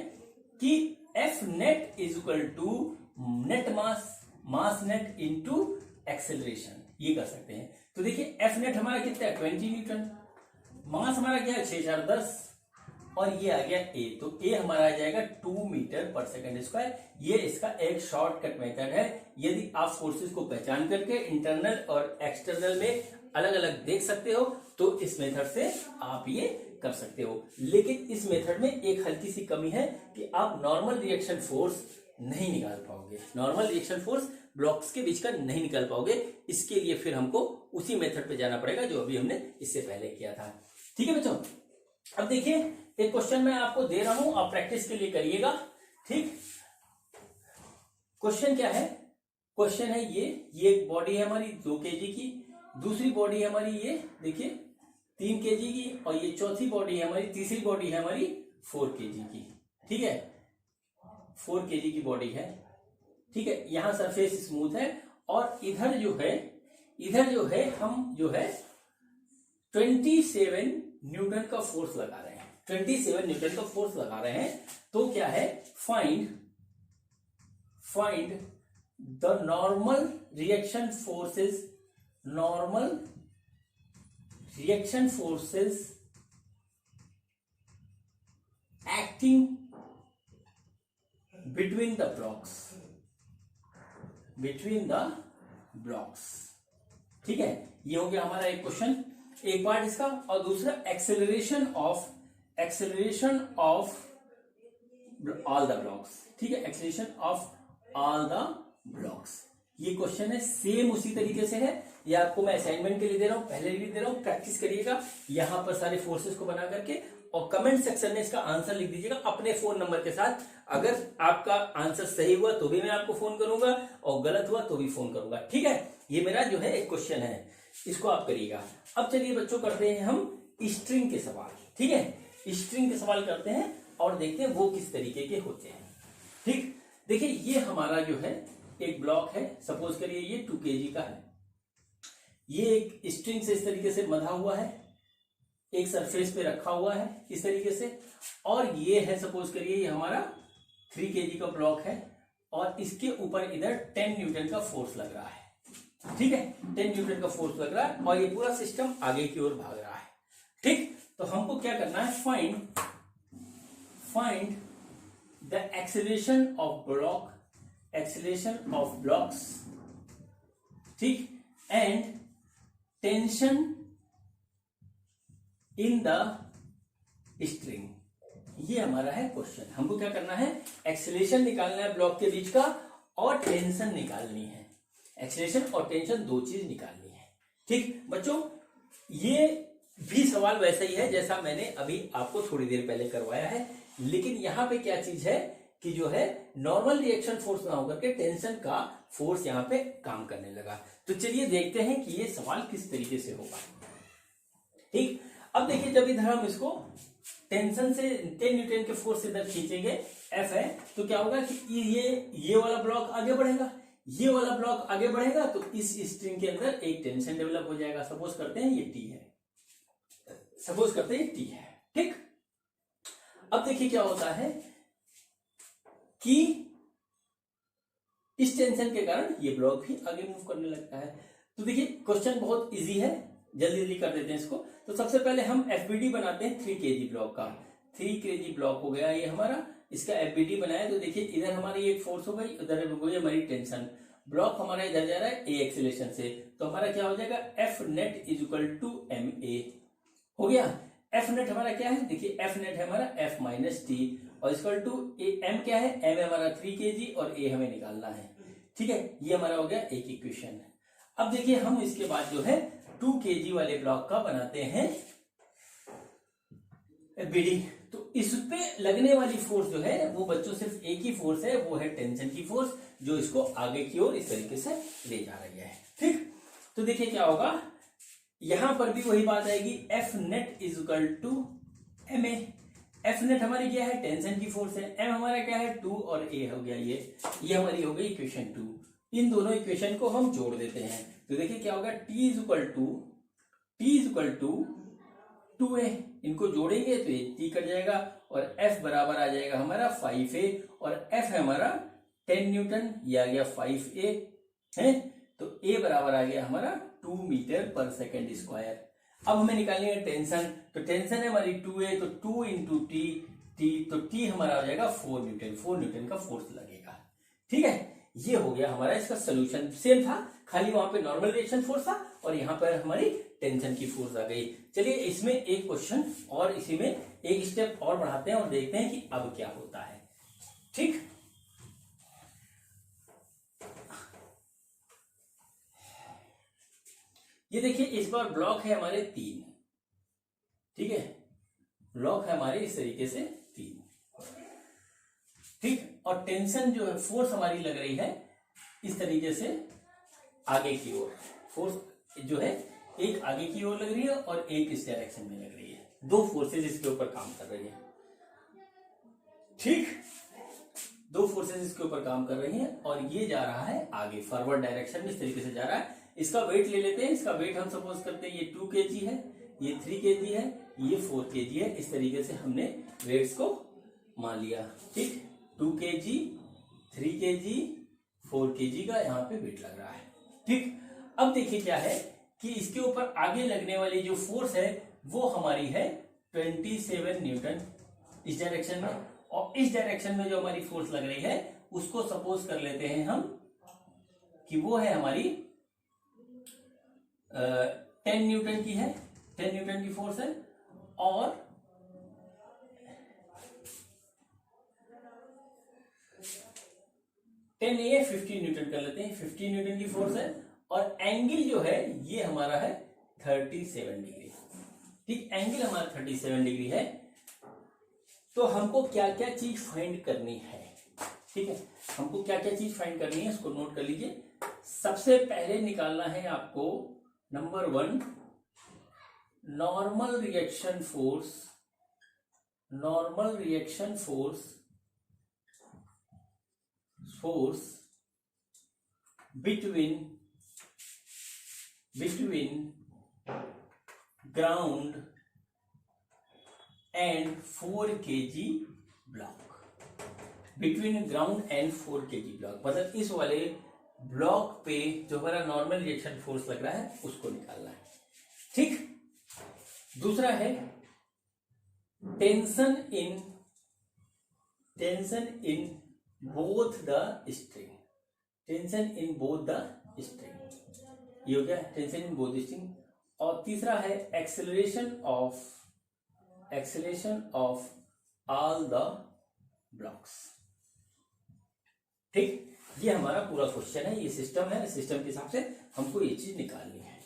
S1: कि F net is equal to net mass net into acceleration, ये कर सकते हैं। तो देखिए F नेट हमारा कितना है 20 न्यूटन, मास हमारा क्या है 6 4 10, और ये आ गया A, तो A हमारा आ जाएगा 2 मीटर पर सेकंड स्क्वायर। ये इसका एक शॉर्टकट मेथड है। यदि आप फोर्सेस को पहचान करके इंटरनल और एक्सटर्नल में अलग अलग देख सकते हो तो इस मेथड से आप ये कर सकते हो। लेकिन इस मेथड में एक हल्की सी कमी है कि आप नॉर्मल रिएक्शन फोर्स नहीं निकाल पाओगे, नॉर्मल रिएक्शन फोर्स ब्लॉक्स के बीच का नहीं निकाल पाओगे। इसके लिए फिर हमको उसी मेथड पे जाना पड़ेगा जो अभी हमने इससे पहले किया था, ठीक है बच्चों। अब देखिए एक क्वेश्चन मैं आपको दे रहा हूं, आप प्रैक्टिस के लिए करिएगा, ठीक। क्वेश्चन क्या है, क्वेश्चन है ये एक बॉडी है हमारी 2 kg की, दूसरी बॉडी है हमारी ये देखिए 3 kg की, और ये चौथी बॉडी है हमारी, तीसरी बॉडी है हमारी 4 kg की, ठीक है, 4 kg की बॉडी है, ठीक है। यहां सरफेस स्मूथ है और इधर जो है हम जो है 27 न्यूटन का फोर्स लगा रहे हैं, 27 न्यूटन का फोर्स लगा रहे हैं। तो क्या है, find the normal reaction forces acting between the blocks, ठीक है। ये हो गया हमारा एक क्वेश्चन, एक पार्ट इसका, और दूसरा acceleration of all the blocks, ठीक है, acceleration of all the blocks. ये क्वेश्चन है, सेम उसी तरीके से है। ये आपको मैं असाइनमेंट के लिए दे रहा हूं, पहले भी दे रहा हूं, प्रैक्टिस करिएगा यहां पर सारे फोर्सेस को बना करके, और कमेंट सेक्शन में इसका आंसर लिख दीजिएगा अपने फोन नंबर के साथ। अगर आपका आंसर सही हुआ तो भी मैं आपको फोन करूंगा, और गलत हुआ तो भी फोन करूंगा, ठीक है। ये मेरा जो है एक क्वेश्चन है, इसको आप करिएगा। अब चलिए बच्चों करते हैं हम स्ट्रिंग के सवाल, ठीक है। स्ट्रिंग के सवाल करते हैं और देखते हैं वो किस तरीके के होते हैं, ठीक। देखिए ये हमारा जो है एक ब्लॉक है, सपोज करिए ये 2 kg का है, ये एक स्ट्रिंग से इस तरीके से बंधा हुआ है, एक सरफेस पे रखा हुआ है इस तरीके से, और ये है सपोज करिए ये हमारा 3 kg का ब्लॉक है, और इसके ऊपर इधर 10 न्यूटन का फोर्स लग रहा है, ठीक है, 10 न्यूटन का फोर्स लग रहा है, और ये पूरा सिस्टम आगे की ओर भाग रहा है, ठीक। तो हमको क्या करना है, find the acceleration of blocks, ठीक, and tension in the string. ये हमारा है क्वेश्चन। हमको क्या करना है, एक्सेलरेशन निकालना है ब्लॉक के बीच का, और टेंशन निकालनी है। एक्सेलरेशन और टेंशन दो चीज निकालनी है, ठीक बच्चों। ये भी सवाल वैसा ही है जैसा मैंने अभी आपको थोड़ी देर पहले करवाया है, लेकिन यहां पे क्या चीज है कि जो है नॉर्मल रिएक्शन फोर्स ना होकर के टेंशन का फोर्स यहां पे काम करने लगा। तो चलिए देखते हैं कि ये सवाल किस तरीके से होगा, ठीक। अब देखिए जब इधर हम इसको टेंशन से 10 न्यूटन के फोर्स से इधर खींचेंगे, F है, तो क्या होगा कि ये वाला ब्लॉक आगे बढ़ेगा, ये वाला ब्लॉक आगे बढ़ेगा तो इस स्ट्रिंग के अंदर एक टेंशन डेवलप हो जाएगा। सपोज करते हैं ये टी है, सपोज करते हैं टी है, ठीक। अब देखिए क्या होता है कि इस टेंशन के कारण ये ब्लॉक भी आगे मूव करने लगता है। तो देखिए क्वेश्चन बहुत इजी है, जल्दी जल्दी कर देते हैं इसको। तो सबसे पहले हम एफबीडी बनाते हैं 3 kg ब्लॉक का। 3 kg ब्लॉक हो गया ये हमारा, इसका एफबीडी बनाया। तो देखिए इधर हमारी एक फोर्स हो गई, उधर हो गई हमारी टेंशन। ब्लॉक हमारा इधर जा रहा है ए एक्सेलरेशन से, तो हमारा क्या हो जाएगा F net is equal to M A हो गया। एफ नेट हमारा क्या है, देखिए एफ नेट है हमारा एफ माइनस टी और इक्वल टू एम क्या है, एम हमारा 3 kg और ए हमें निकालना है, ठीक है। ये हमारा हो गया एक इक्वेशन। अब देखिए हम इसके बाद जो है 2 kg वाले ब्लॉक का बनाते हैं बीडी। तो इस पे लगने वाली फोर्स जो है वो बच्चों सिर्फ एक ही फोर्स है, वो है टेंशन की फोर्स, जो इसको आगे की ओर इस तरीके से ले जा रही है, ठीक। तो देखिए क्या होगा, यहां पर भी वही बात आएगी, F net is equal to M A. F net हमारी क्या है, टेंशन की फोर्स है, एम हमारा क्या है 2 और ए हो गया ये हमारी हो गई इक्वेशन 2। इन दोनों इक्वेशन को हम जोड़ देते हैं। तो देखिए क्या होगा, T is equal to 2a, इनको जोड़ेंगे तो ये टी कट जाएगा और F बराबर आ जाएगा हमारा 5a और F है हमारा 10 न्यूटन, ये आ गया 5a है। तो a बराबर आ गया हमारा 2 मीटर पर सेकेंड स्क्वायर। अब हमें निकालनी है टेंशन, तो टेंशन है हमारी 2a, तो 2 इंटू टी, तो टी हमारा आ जाएगा 4 न्यूटन का फोर्स लगेगा, ठीक है। ये हो गया हमारा इसका सोल्यूशन। सेम था, खाली वहां पे नॉर्मल रिएक्शन फोर्स था और यहाँ पर हमारी टेंशन की फोर्स आ गई। चलिए इसमें एक क्वेश्चन और इसी में एक स्टेप और बढ़ाते हैं और देखते हैं कि अब क्या होता है, ठीक। ये देखिए इस बार ब्लॉक है हमारे 3, ठीक है। ब्लॉक है हमारे इस तरीके से 3, ठीक। और टेंशन जो है फोर्स हमारी लग रही है इस तरीके से आगे की ओर। फोर्स जो है एक आगे की ओर लग रही है और एक इस डायरेक्शन में लग रही है। 2 फोर्सेज इसके ऊपर काम कर रही है, ठीक। 2 फोर्सेज इसके ऊपर काम कर रही हैं और ये जा रहा है आगे फॉरवर्ड डायरेक्शन में, इस तरीके से जा रहा है। इसका वेट ले लेते हैं। इसका वेट हम सपोज करते हैं ये 2 kg है, ये 3 kg है, ये 4 kg है। इस तरीके से हमने वेट्स को मान लिया, ठीक। 2 kg, 3 kg, 4 kg का यहाँ पे वेट लग रहा है, ठीक। अब देखिए क्या है कि इसके ऊपर आगे लगने वाली जो फोर्स है वो हमारी है 27 न्यूटन इस डायरेक्शन में, और इस डायरेक्शन में जो हमारी फोर्स लग रही है उसको सपोज कर लेते हैं हम कि वो है हमारी 10 न्यूटन की है, 10 न्यूटन की फोर्स है। और 10 ये 15 न्यूटन कर लेते हैं, 15 न्यूटन की फोर्स है। और एंगल जो है ये हमारा है 37 डिग्री, ठीक। एंगल हमारा 37 डिग्री है। तो हमको क्या क्या चीज फाइंड करनी है, ठीक है। हमको क्या क्या चीज फाइंड करनी है इसको नोट कर लीजिए। सबसे पहले निकालना है आपको number 1 normal reaction force, normal reaction force between ground and 4 kg block, between ground and 4 kg block, मतलब इस वाले ब्लॉक पे जो हमारा नॉर्मल रिएक्शन फोर्स लग रहा है उसको निकालना है, ठीक। दूसरा है tension in both the string, tension in both the string, ये हो गया टेंशन इन बोथ स्ट्रिंग। और तीसरा है acceleration of all the blocks, ठीक। ये हमारा पूरा क्वेश्चन है, ये सिस्टम है, सिस्टम के हिसाब से हमको ये चीज निकालनी है,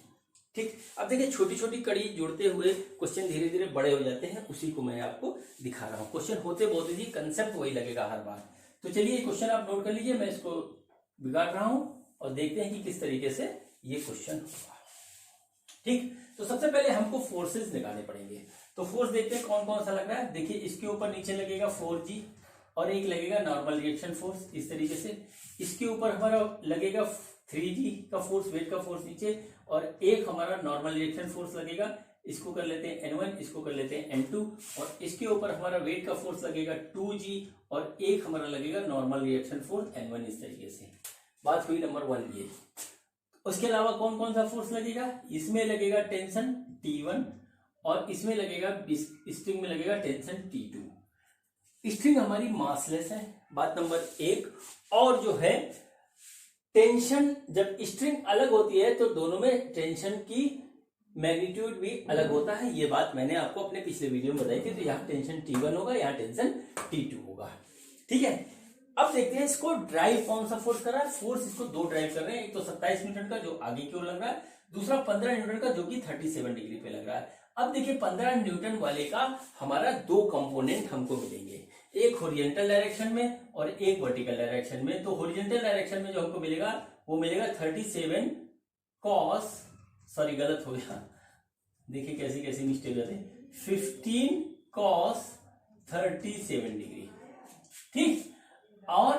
S1: ठीक। अब देखिए छोटी छोटी कड़ी जुड़ते हुए क्वेश्चन धीरे धीरे बड़े हो जाते हैं, उसी को मैं आपको दिखा रहा हूँ। क्वेश्चन होते बहुत ही कंसेप्ट वही लगेगा हर बार। तो चलिए क्वेश्चन आप नोट कर लीजिए, मैं इसको बिगाड़ रहा हूं और देखते हैं कि किस तरीके से ये क्वेश्चन होगा, ठीक। तो सबसे पहले हमको फोर्सेस निकालने पड़ेंगे। तो फोर्स देखते हैं कौन कौन सा लग रहा है। देखिए इसके ऊपर नीचे लगेगा 4G, और एक लगेगा नॉर्मल रिएक्शन फोर्स इस तरीके से। इसके ऊपर हमारा लगेगा 3G का फोर्स, वेट का फोर्स नीचे, और एक हमारा नॉर्मल रिएक्शन फोर्स लगेगा। इसको कर लेते हैं N1, इसको कर लेते हैं N2, और इसके ऊपर हमारा वेट का फोर्स लगेगा 2G, और एक हमारा लगेगा नॉर्मल रिएक्शन फोर्स N1 इस तरीके से। बात हुई नंबर 1 ये। उसके अलावा कौन कौन सा फोर्स लगेगा? इसमें लगेगा टेंशन T1, और इसमें लगेगा, स्ट्रिंग में लगेगा टेंशन T2। स्ट्रिंग हमारी मासलेस है, बात नंबर 1। और जो है टेंशन, जब स्ट्रिंग अलग होती है तो दोनों में टेंशन की मैग्नीट्यूड भी अलग होता है। ये बात मैंने आपको अपने पिछले वीडियो में बताई थी। तो यहाँ टेंशन T1 होगा, यहाँ टेंशन T2 होगा। ठीक है, अब देखते हैं इसको ड्राइव कौन सा फोर्स कर रहा है। फोर्स इसको दो ड्राइव कर रहे हैं, एक तो 27 न्यूटन का जो आगे की ओर लग रहा है, दूसरा 15 न्यूटन का जो कि 37 डिग्री पे लग रहा है। अब देखिए 15 न्यूटन वाले का हमारा दो कंपोनेंट हमको मिलेंगे, एक हॉरिजॉन्टल डायरेक्शन में और एक वर्टिकल डायरेक्शन में। तो हॉरिजॉन्टल डायरेक्शन में जो हमको मिलेगा वो मिलेगा 37 cos, सॉरी गलत हो गया, देखिए कैसी कैसी मिस्टेक होती है, 15 cos 37 डिग्री। ठीक, और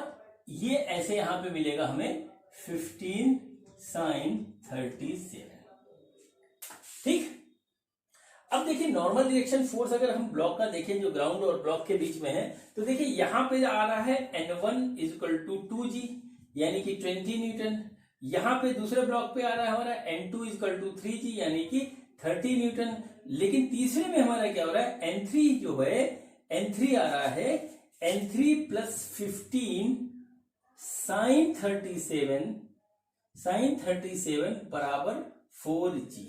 S1: ये ऐसे यहां पे मिलेगा हमें 15 sin 37। ठीक, अब देखिए नॉर्मल रिएक्शन फोर्स अगर हम ब्लॉक का देखें जो ग्राउंड और ब्लॉक के बीच में है, तो देखिए यहां पे आ रहा है N1 इक्वल टू 2G यानी कि 20 न्यूटन। यहां पे दूसरे ब्लॉक पे आ रहा है हमारा N2 इक्वल टू 3G यानी कि 30 न्यूटन। लेकिन तीसरे में हमारा क्या हो रहा है, N3 जो है, N3 आ रहा है N3 प्लस 15 sin 37 बराबर 4G।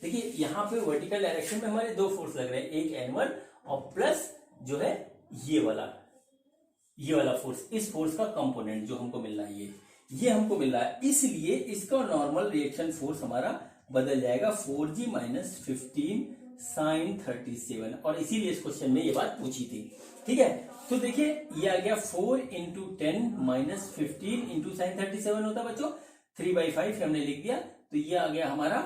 S1: देखिए यहां पे वर्टिकल डायरेक्शन में हमारे दो फोर्स लग रहे हैं, एक N1 और प्लस जो है ये वाला फोर्स, इस फोर्स का कंपोनेंट जो हमको मिल रहा है ये हमको मिल रहा है। इसलिए इसका नॉर्मल रिएक्शन फोर्स हमारा बदल जाएगा 4G माइनस 15 sin 37, और इसीलिए इस क्वेश्चन में ये बात पूछी थी। ठीक है, तो देखिए ये आ गया 4 इंटू 10 माइनस 15 इंटू sin 37 होता है बच्चों, 3/5 हमने लिख दिया, तो ये आ गया हमारा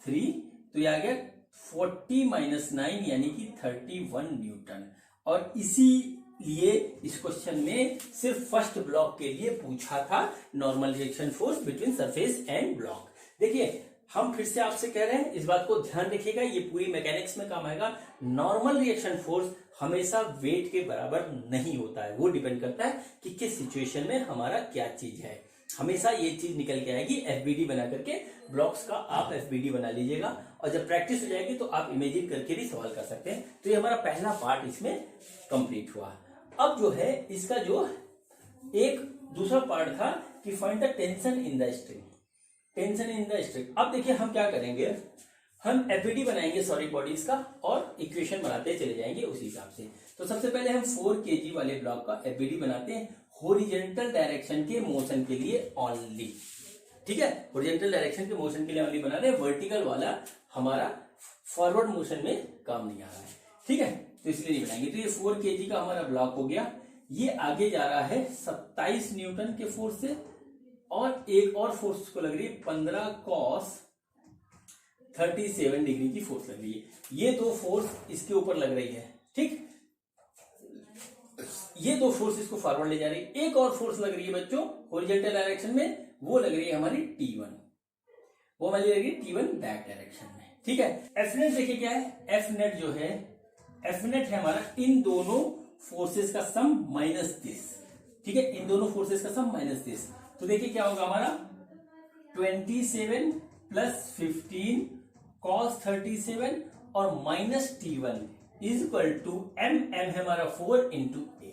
S1: 3, तो ये आ गया 40 माइनस 9 यानी कि 31 न्यूटन। और इसीलिए इस क्वेश्चन में सिर्फ फर्स्ट ब्लॉक के लिए पूछा था normal reaction force between surface and block. देखिए हम फिर से आपसे कह रहे हैं, इस बात को ध्यान रखिएगा, ये पूरी मैकेनिक्स में काम आएगा। नॉर्मल रिएक्शन फोर्स हमेशा वेट के बराबर नहीं होता है, वो डिपेंड करता है कि किस सिचुएशन में हमारा क्या चीज है। हमेशा ये चीज निकल के आएगी। एफबीडी बना करके ब्लॉक्स का आप एफबीडी बना लीजिएगा, और जब प्रैक्टिस हो जाएगी तो आप इमेजिन करके भी सवाल कर सकते हैं। तो ये हमारा पहला पार्ट इसमें कंप्लीट हुआ। अब जो है इसका जो एक दूसरा पार्ट था कि find the tension in the string, tension in the string. अब देखिए हम क्या करेंगे, हम एफबीडी बनाएंगे सॉलिड बॉडीज का और इक्वेशन बनाते चले जाएंगे उसी हिसाब से। तो सबसे पहले हम 4 kg वाले ब्लॉक का एफबीडी बनाते हैं हॉरिजॉन्टल डायरेक्शन के मोशन के लिए ओनली। ठीक है, हॉरिजॉन्टल डायरेक्शन के मोशन के लिए ओनली बना रहे हैं, वर्टिकल वाला हमारा फॉरवर्ड मोशन में काम नहीं आ रहा है। ठीक है, तो इसलिए नहीं बनाएंगे। तो ये 4 kg का हमारा ब्लॉक हो गया। ये आगे जा रहा है 27 न्यूटन के फोर्स से, और एक और फोर्स को लग रही है 15 cos 37 डिग्री की फोर्स लग रही है। ये दो फोर्स इसके ऊपर लग रही है। ठीक, ये दो फोर्स इसको फॉरवर्ड ले जा रही है। एक और फोर्स लग रही है बच्चों हॉरिजॉन्टल डायरेक्शन में, वो लग रही है हमारी T1, वो हमारी लग रही है T1 बैक डायरेक्शन में। ठीक है, एफ नेट देखिए क्या है, एफ नेट जो है, एफ नेट है हमारा इन दोनों फोर्सेस का सम माइनस 30। ठीक है, इन दोनों फोर्सेस का सम माइनस 30। तो देखिए क्या होगा हमारा 27 प्लस 15 cos 37 और minus T1 is equal to M है हमारा 4 इंटू ए।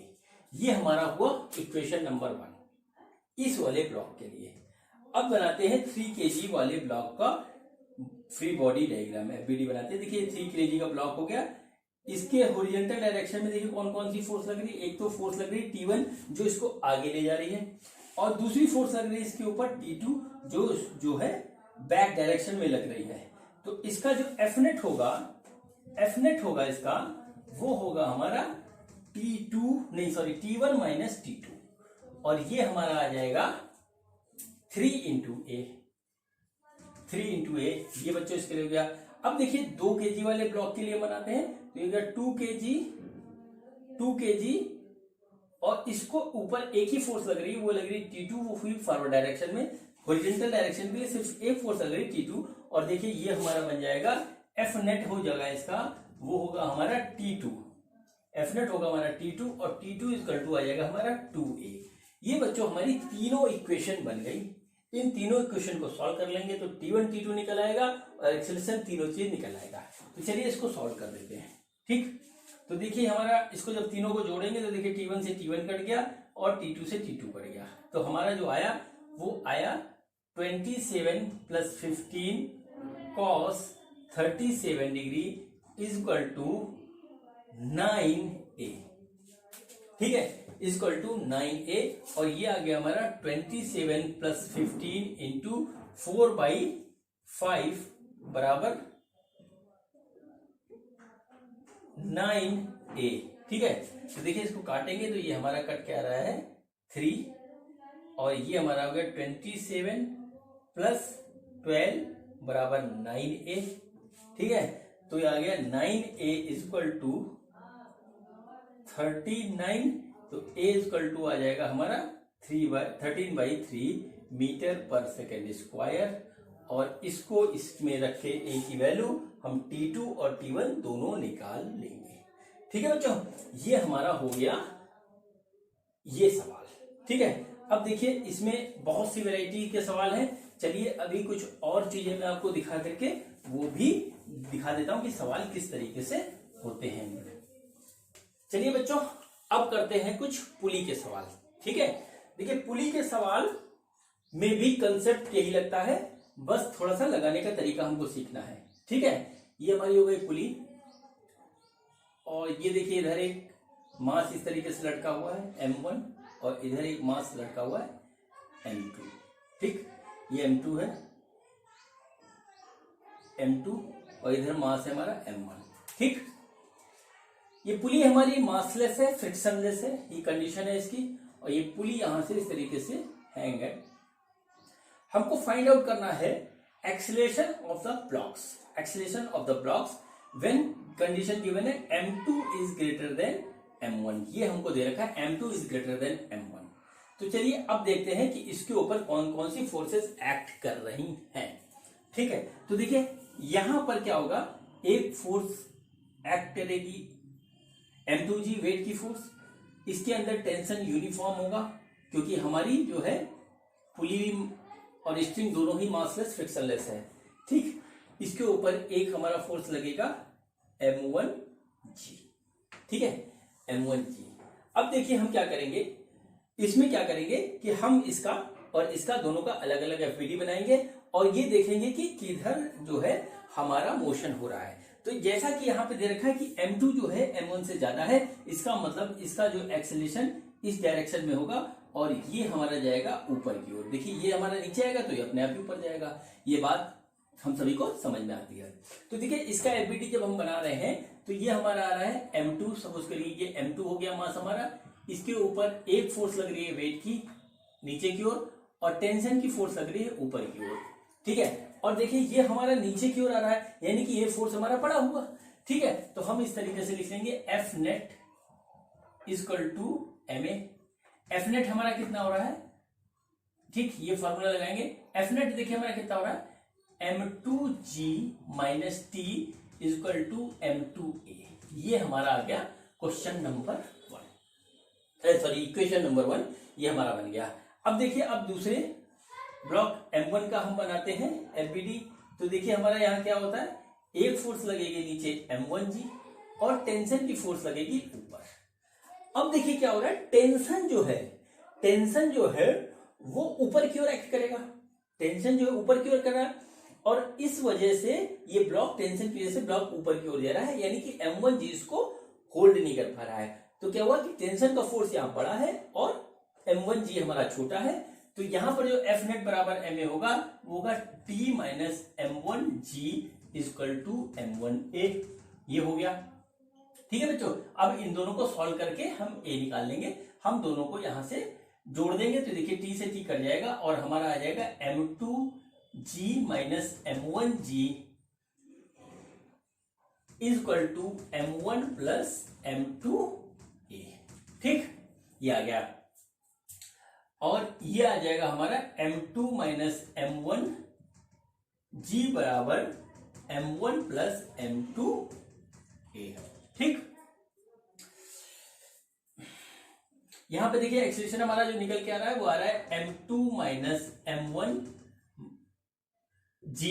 S1: ये हमारा हुआ इक्वेशन नंबर 1 इस वाले ब्लॉक के लिए। अब बनाते हैं 3 kg वाले ब्लॉक का फ्री बॉडी डायग्राम, एफबीडी बनाते हैं। देखिए 3 kg का ब्लॉक हो गया। इसके हॉरिजॉन्टल डायरेक्शन में देखिए कौन कौन सी फोर्स लग रही है। एक तो फोर्स लग रही है T1 जो इसको आगे ले जा रही है, और दूसरी फोर्स लग रही है इसके ऊपर T2 जो है बैक डायरेक्शन में लग रही है। तो इसका जो एफ नेट होगा इसका, वो होगा हमारा T1 माइनस T2, और ये हमारा आ जाएगा 3 इंटू ए। ये बच्चों इसके लिए हो गया। अब देखिए 2 kg वाले ब्लॉक के लिए बनाते हैं, तो ये 2 kg और इसको ऊपर एक ही फोर्स लग रही है, वो लग रही है T2, वो हुई फॉरवर्ड डायरेक्शन में। हॉरिजॉन्टल डायरेक्शन के लिए सिर्फ एक फोर्स लग रही है T2, और देखिए ये हमारा बन जाएगा F नेट हो जाएगा इसका, वो होगा हमारा T2, F नेट होगा हमारा T2, और T2 इक्वल टू आ जाएगा हमारा 2A। ये बच्चों हमारी तीनों इक्वेशन बन गई। इन तीनों इक्वेशन को सॉल्व कर लेंगे तो T1 T2 निकल आएगा और एक्सेलरेशन तीनों चीज निकल आएगा। तो चलिए इसको सॉल्व कर देते हैं। ठीक, तो देखिए हमारा इसको जब तीनों को जोड़ेंगे तो देखिए T1 से T1 कट गया और T2 से T2 कट गया, तो हमारा जो आया वो आया 27 + 15 cos 37 degree is equal to 9A। ठीक है, इज इक्वल टू 9A, और ये आ गया हमारा 27 + 15 इंटू 4/5 बराबर 9A। ठीक है, तो देखिए इसको काटेंगे तो ये हमारा कट क्या आ रहा है 3, और ये हमारा हो गया 27 + 12 बराबर 9A। ठीक है, तो ये आ गया 9A इज इक्वल टू 39, तो A इक्वल टू आ जाएगा हमारा 13/3 मीटर पर सेकेंड स्क्वायर, और इसको इसमें रखे A की वैल्यू हम T2 और T1 दोनों निकाल लेंगे। ठीक है बच्चों, ये हमारा हो गया ये सवाल। ठीक है, अब देखिए इसमें बहुत सी वैरायटी के सवाल हैं। चलिए अभी कुछ और चीजें मैं आपको दिखा करके वो भी दिखा देता हूं कि सवाल किस तरीके से होते हैं। चलिए बच्चों, अब करते हैं कुछ पुली के सवाल। ठीक है, देखिए पुली के सवाल में भी कंसेप्ट यही लगता है, बस थोड़ा सा लगाने का तरीका हमको सीखना है। ठीक है, ये हमारी हो गई पुली, और ये देखिए इधर एक मास इस तरीके से लटका हुआ है M1, और इधर एक मास लटका हुआ है M2। ठीक, ये M2 है, M2, और इधर मास है हमारा M1। ठीक, ये पुली हमारी मासलेस है, फ्रिक्शनलेस है, ये कंडीशन है इसकी, और ये पुली यहां से इस तरीके से हैंग है। हमको फाइंड आउट करना है acceleration of the blocks, acceleration of the blocks when condition given है M2 is greater than M1। ये हमको दे रखा है M2 is greater than M1। तो चलिए अब देखते हैं कि इसके ऊपर कौन कौन सी फोर्सेस एक्ट कर रही हैं। ठीक है, तो देखिए यहां पर क्या होगा, एक फोर्स एक्ट करेगी M2G वेट की फोर्स, इसके अंदर टेंशन यूनिफॉर्म होगा क्योंकि हमारी जो है पुली और स्ट्रिंग दोनों ही मासलेस फ्रिक्शनलेस है। ठीक, इसके ऊपर एक हमारा फोर्स लगेगा M1G। ठीक है, M1G। अब देखिए हम क्या करेंगे, इसमें क्या करेंगे कि हम इसका और इसका दोनों का अलग अलग एफबीडी बनाएंगे, और ये देखेंगे कि किधर जो है हमारा मोशन हो रहा है। तो जैसा कि यहाँ पे दे रखा है कि M2 जो है M1 से ज्यादा है, इसका मतलब इसका जो एक्सेलरेशन इस डायरेक्शन में होगा, और ये हमारा जाएगा ऊपर की ओर। देखिए ये हमारा नीचे आएगा तो ये अपने आप ही ऊपर जाएगा। ये बात हम सभी को समझ में आती है। तो देखिए इसका एफबीडी जब हम बना रहे हैं तो ये हमारा आ रहा है M2, सपोज करिए ये M2 हो गया मास हमारा, इसके ऊपर एक फोर्स लग रही है वेट की नीचे की ओर, और टेंशन की फोर्स लग रही है ऊपर की ओर। ठीक है, और देखिए ये हमारा नीचे की ओर आ रहा है, यानी कि ये फोर्स हमारा पड़ा हुआ। ठीक है, तो हम इस तरीके से लिख लेंगे F net equal to MA। F net हमारा कितना हो रहा है, ठीक, ये फॉर्मूला लगाएंगे। F नेट देखिए हमारा कितना हो रहा है, M2G minus T equal to M2A। ये हमारा आ गया question number 1, sorry equation number 1, ये हमारा बन गया। अब देखिए अब दूसरे ब्लॉक M1 का हम बनाते हैं एफबीडी। तो देखिए हमारा यहाँ क्या होता है, एक फोर्स लगेगी नीचे M1G और टेंशन की फोर्स लगेगी ऊपर। अब देखिए क्या हो रहा है, टेंशन जो है वो ऊपर की ओर एक्ट करेगा, टेंशन जो है ऊपर की ओर कर रहा है, और इस वजह से ये ब्लॉक टेंशन की वजह से ब्लॉक ऊपर की ओर जा रहा है, यानी कि M1G इसको होल्ड नहीं कर पा रहा है। तो क्या हुआ कि टेंशन का फोर्स यहाँ बड़ा है और M1G हमारा छोटा है। तो यहां पर जो F नेट बराबर MA होगा वो होगा T minus M1G equal to M1A। ये हो गया। ठीक है बच्चों, अब इन दोनों को सॉल्व करके हम A निकाल लेंगे। हम दोनों को यहां से जोड़ देंगे तो देखिए T से T कट जाएगा और हमारा आ जाएगा M2G minus M1G equal to M1 plus M2A। ठीक, ये आ गया, और ये आ जाएगा हमारा m2 माइनस m1 g बराबर m1 प्लस m2a। ठीक, यहां पे देखिए एक्सेलरेशन हमारा जो निकल के आ रहा है वो आ रहा है m2 minus m1 g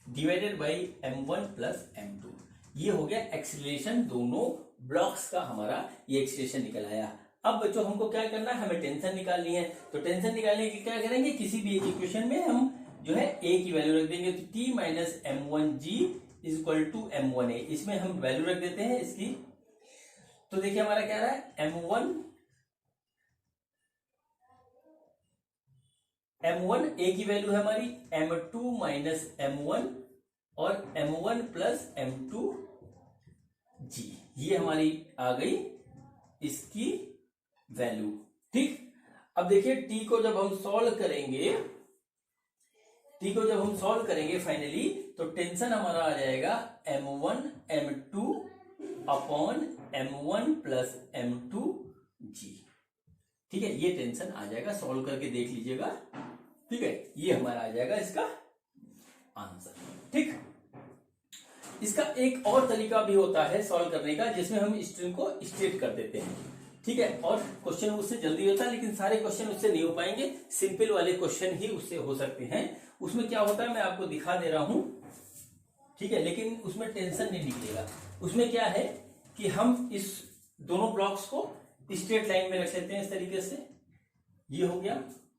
S1: divided by m1 plus m2। ये हो गया एक्सेलरेशन, दोनों ब्लॉक्स का हमारा ये एक्सेलरेशन निकल आया। अब बच्चों हमको क्या करना है, हमें टेंशन निकालनी है। तो टेंशन निकालने के क्या करेंगे, किसी भी एक इक्वेशन में हम जो है a की वैल्यू रख देंगे। तो t minus m1g is equal to m1a, इसमें हम वैल्यू रख देते हैं इसकी। तो देखिए हमारा क्या रहा है, m1 a की वैल्यू है हमारी m2 माइनस m1 और m1 प्लस m2g, ये हमारी आ गई इसकी वैल्यू। ठीक, अब देखिए t को जब हम सॉल्व करेंगे फाइनली, तो टेंशन हमारा आ जाएगा m1 m2 upon m1 plus m2g। ठीक है, ये टेंशन आ जाएगा, सॉल्व करके देख लीजिएगा। ठीक है, ये हमारा आ जाएगा इसका आंसर। ठीक, इसका एक और तरीका भी होता है सॉल्व करने का, जिसमें हम स्ट्रिंग को स्ट्रेट कर देते हैं। ठीक है, और क्वेश्चन उससे जल्दी होता है, लेकिन सारे क्वेश्चन उससे नहीं हो पाएंगे, सिंपल वाले क्वेश्चन ही उससे हो सकते हैं। उसमें क्या होता है मैं आपको दिखा दे रहा हूं। ठीक है, लेकिन उसमें टेंशन नहीं निकलेगा। उसमें क्या है कि हम इस दोनों ब्लॉक्स को स्ट्रेट लाइन में रख लेते हैं इस तरीके से, ये हो गया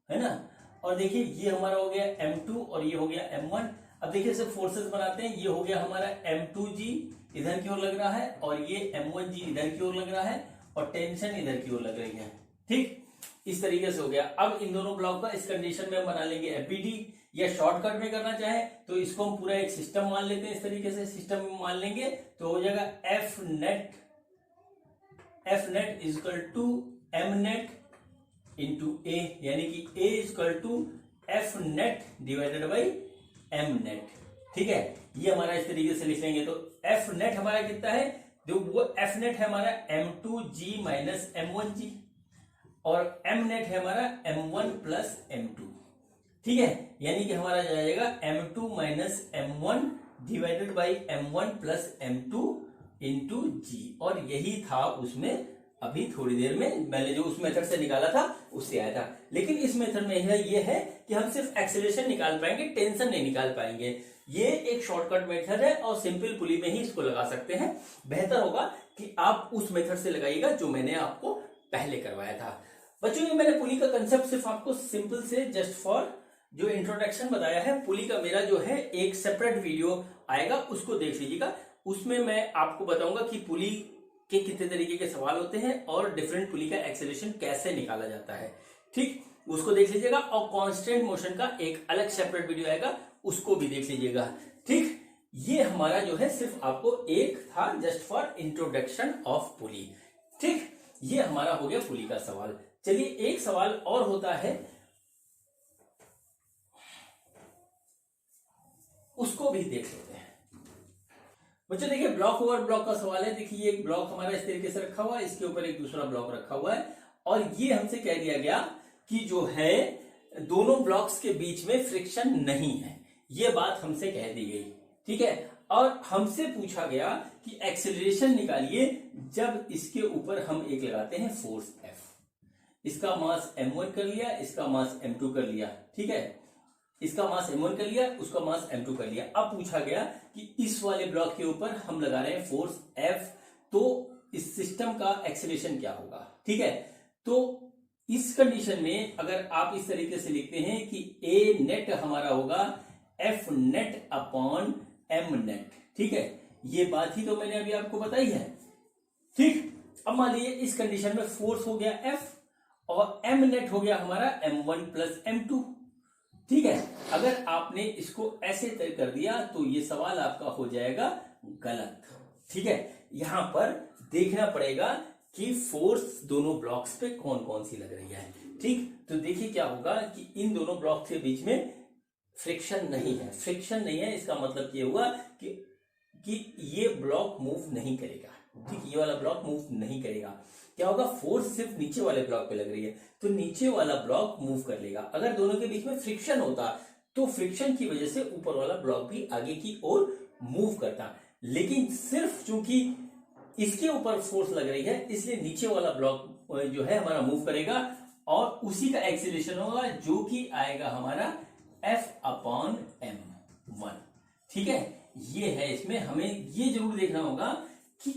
S1: है ना। और देखिए ये हमारा हो गया m2 और ये हो गया m1। अब देखिए सिर्फ फोर्सेस बनाते हैं, ये हो गया हमारा m2g इधर की ओर लग रहा है और ये m1g इधर की ओर लग रहा है और टेंशन इधर की ओर लग रही है। ठीक, इस तरीके से हो गया। अब इन दोनों ब्लॉक का इस कंडीशन में हम बना लेंगे एपीडी, या शॉर्टकट में करना चाहे तो इसको हम पूरा एक सिस्टम मान लेते हैं। इस तरीके से सिस्टम मान लेंगे तो हो जाएगा F net is equal to m net into a, यानी कि a is equal to f net divided by m net. ठीक है, ये हमारा इस तरीके से लिख लेंगे। तो एफ नेट हमारा कितना है, जो वो एफ नेट है हमारा m2g माइनस m1g और m नेट है हमारा m1 प्लस m2। ठीक है, यानी कि हमारा जाएगा m2 minus m1 divided by m1 plus m2 into g. और यही था उसमें अभी थोड़ी देर में मैंने जो उस मेथड से निकाला था उससे आया था। लेकिन इस मेथड में ये है कि हम सिर्फ एक्सेलरेशन निकाल पाएंगे, टेंशन नहीं निकाल पाएंगे। ये एक शॉर्टकट मेथड है और सिंपल पुली में ही इसको लगा सकते हैं। बेहतर होगा कि आप उस मेथड से लगाइएगा जो मैंने आपको पहले करवाया था। बच्चों ये मैंने पुली का कंसेप्ट सिर्फ आपको सिंपल से जस्ट फॉर जो इंट्रोडक्शन बताया है। पुली का मेरा जो है एक सेपरेट वीडियो आएगा, उसको देख लीजिएगा। उसमें मैं आपको बताऊंगा कि पुली के कितने तरीके के सवाल होते हैं और डिफरेंट पुली का एक्सेलरेशन कैसे निकाला जाता है। ठीक, उसको देख लीजिएगा। और कांस्टेंट मोशन का एक अलग सेपरेट वीडियो आएगा, उसको भी देख लीजिएगा। ठीक, ये हमारा जो है सिर्फ आपको एक था just for introduction of pulley. ठीक, ये हमारा हो गया पुली का सवाल। चलिए एक सवाल और होता है, उसको भी देख लेते हैं। बच्चों देखिए ब्लॉक ओवर ब्लॉक का सवाल है। देखिए एक ब्लॉक हमारा इस तरीके से रखा हुआ है, इसके ऊपर एक दूसरा ब्लॉक रखा हुआ है और ये हमसे कह दिया गया कि जो है दोनों ब्लॉक्स के बीच में फ्रिक्शन नहीं है। ये बात हमसे कह दी गई। ठीक है, और हमसे पूछा गया कि एक्सेलरेशन निकालिए जब इसके ऊपर हम एक लगाते हैं फोर्स F। इसका मास m1 कर लिया, इसका मास m2 कर लिया। ठीक है, इसका मास m1 कर लिया, उसका मास m2 कर लिया। अब पूछा गया कि इस वाले ब्लॉक के ऊपर हम लगा रहे हैं फोर्स F, तो इस सिस्टम का एक्सेलरेशन क्या होगा। ठीक है, तो इस कंडीशन में अगर आप इस तरीके से लिखते हैं कि A नेट हमारा होगा F net upon M net. ठीक है, ये बात ही तो मैंने अभी आपको बताई है। ठीक, अब मान लीजिए इस कंडीशन में फोर्स हो गया F और M नेट हो गया हमारा M1 प्लस M2। ठीक है, अगर आपने इसको ऐसे तय कर दिया तो ये सवाल आपका हो जाएगा गलत। ठीक है, यहां पर देखना पड़ेगा कि फोर्स दोनों ब्लॉक्स पे कौन कौन सी लग रही है। ठीक, तो देखिए क्या होगा कि इन दोनों ब्लॉक के बीच में फ्रिक्शन नहीं है। इसका मतलब ये हुआ कि ये ब्लॉक मूव नहीं करेगा। ठीक, ये वाला ब्लॉक मूव नहीं करेगा। क्या होगा, फोर्स सिर्फ नीचे वाले ब्लॉक पे लग रही है तो नीचे वाला ब्लॉक मूव कर लेगा। अगर दोनों के बीच में फ्रिक्शन होता तो फ्रिक्शन की वजह से ऊपर वाला ब्लॉक भी आगे की ओर मूव करता, लेकिन सिर्फ चूंकि इसके ऊपर फोर्स लग रही है इसलिए नीचे वाला ब्लॉक जो है हमारा मूव करेगा और उसी का एक्सीलरेशन होगा जो कि आएगा हमारा F/m1। ठीक है, ये है। इसमें हमें ये जरूर देखना होगा कि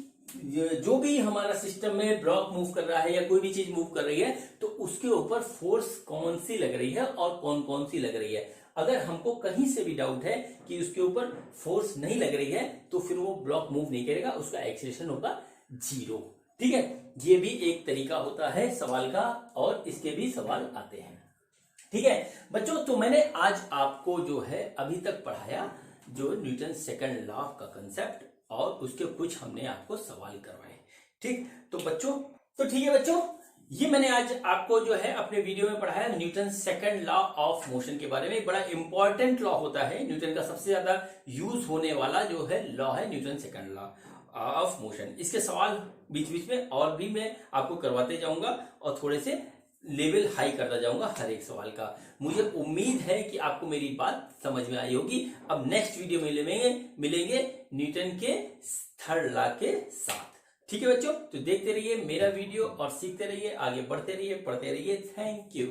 S1: जो भी हमारा सिस्टम में ब्लॉक मूव कर रहा है या कोई भी चीज मूव कर रही है तो उसके ऊपर फोर्स कौन सी लग रही है और कौन कौन सी लग रही है। अगर हमको कहीं से भी डाउट है कि उसके ऊपर फोर्स नहीं लग रही है तो फिर वो ब्लॉक मूव नहीं करेगा, उसका एक्सीलरेशन होगा 0। ठीक है, ये भी एक तरीका होता है सवाल का और इसके भी सवाल आते हैं। ठीक है बच्चों, तो मैंने आज आपको जो है अभी तक पढ़ाया जो न्यूटन सेकंड लॉ का कंसेप्ट और उसके कुछ हमने आपको सवाल करवाए। ठीक, तो बच्चों, तो ठीक है बच्चों, ये मैंने आज आपको जो है अपने वीडियो में पढ़ाया Newton second law of motion के बारे में। बड़ा इंपॉर्टेंट लॉ होता है, न्यूटन का सबसे ज्यादा यूज होने वाला जो है लॉ है Newton second law of motion. इसके सवाल बीच बीच में और भी मैं आपको करवाते जाऊंगा और थोड़े से लेवल हाई करता जाऊंगा हर एक सवाल का। मुझे उम्मीद है कि आपको मेरी बात समझ में आई होगी। अब नेक्स्ट वीडियो में मिलेंगे न्यूटन के थर्ड लॉ के साथ। ठीक है बच्चों, तो देखते रहिए मेरा वीडियो और सीखते रहिए, आगे बढ़ते रहिए, पढ़ते रहिए। Thank you.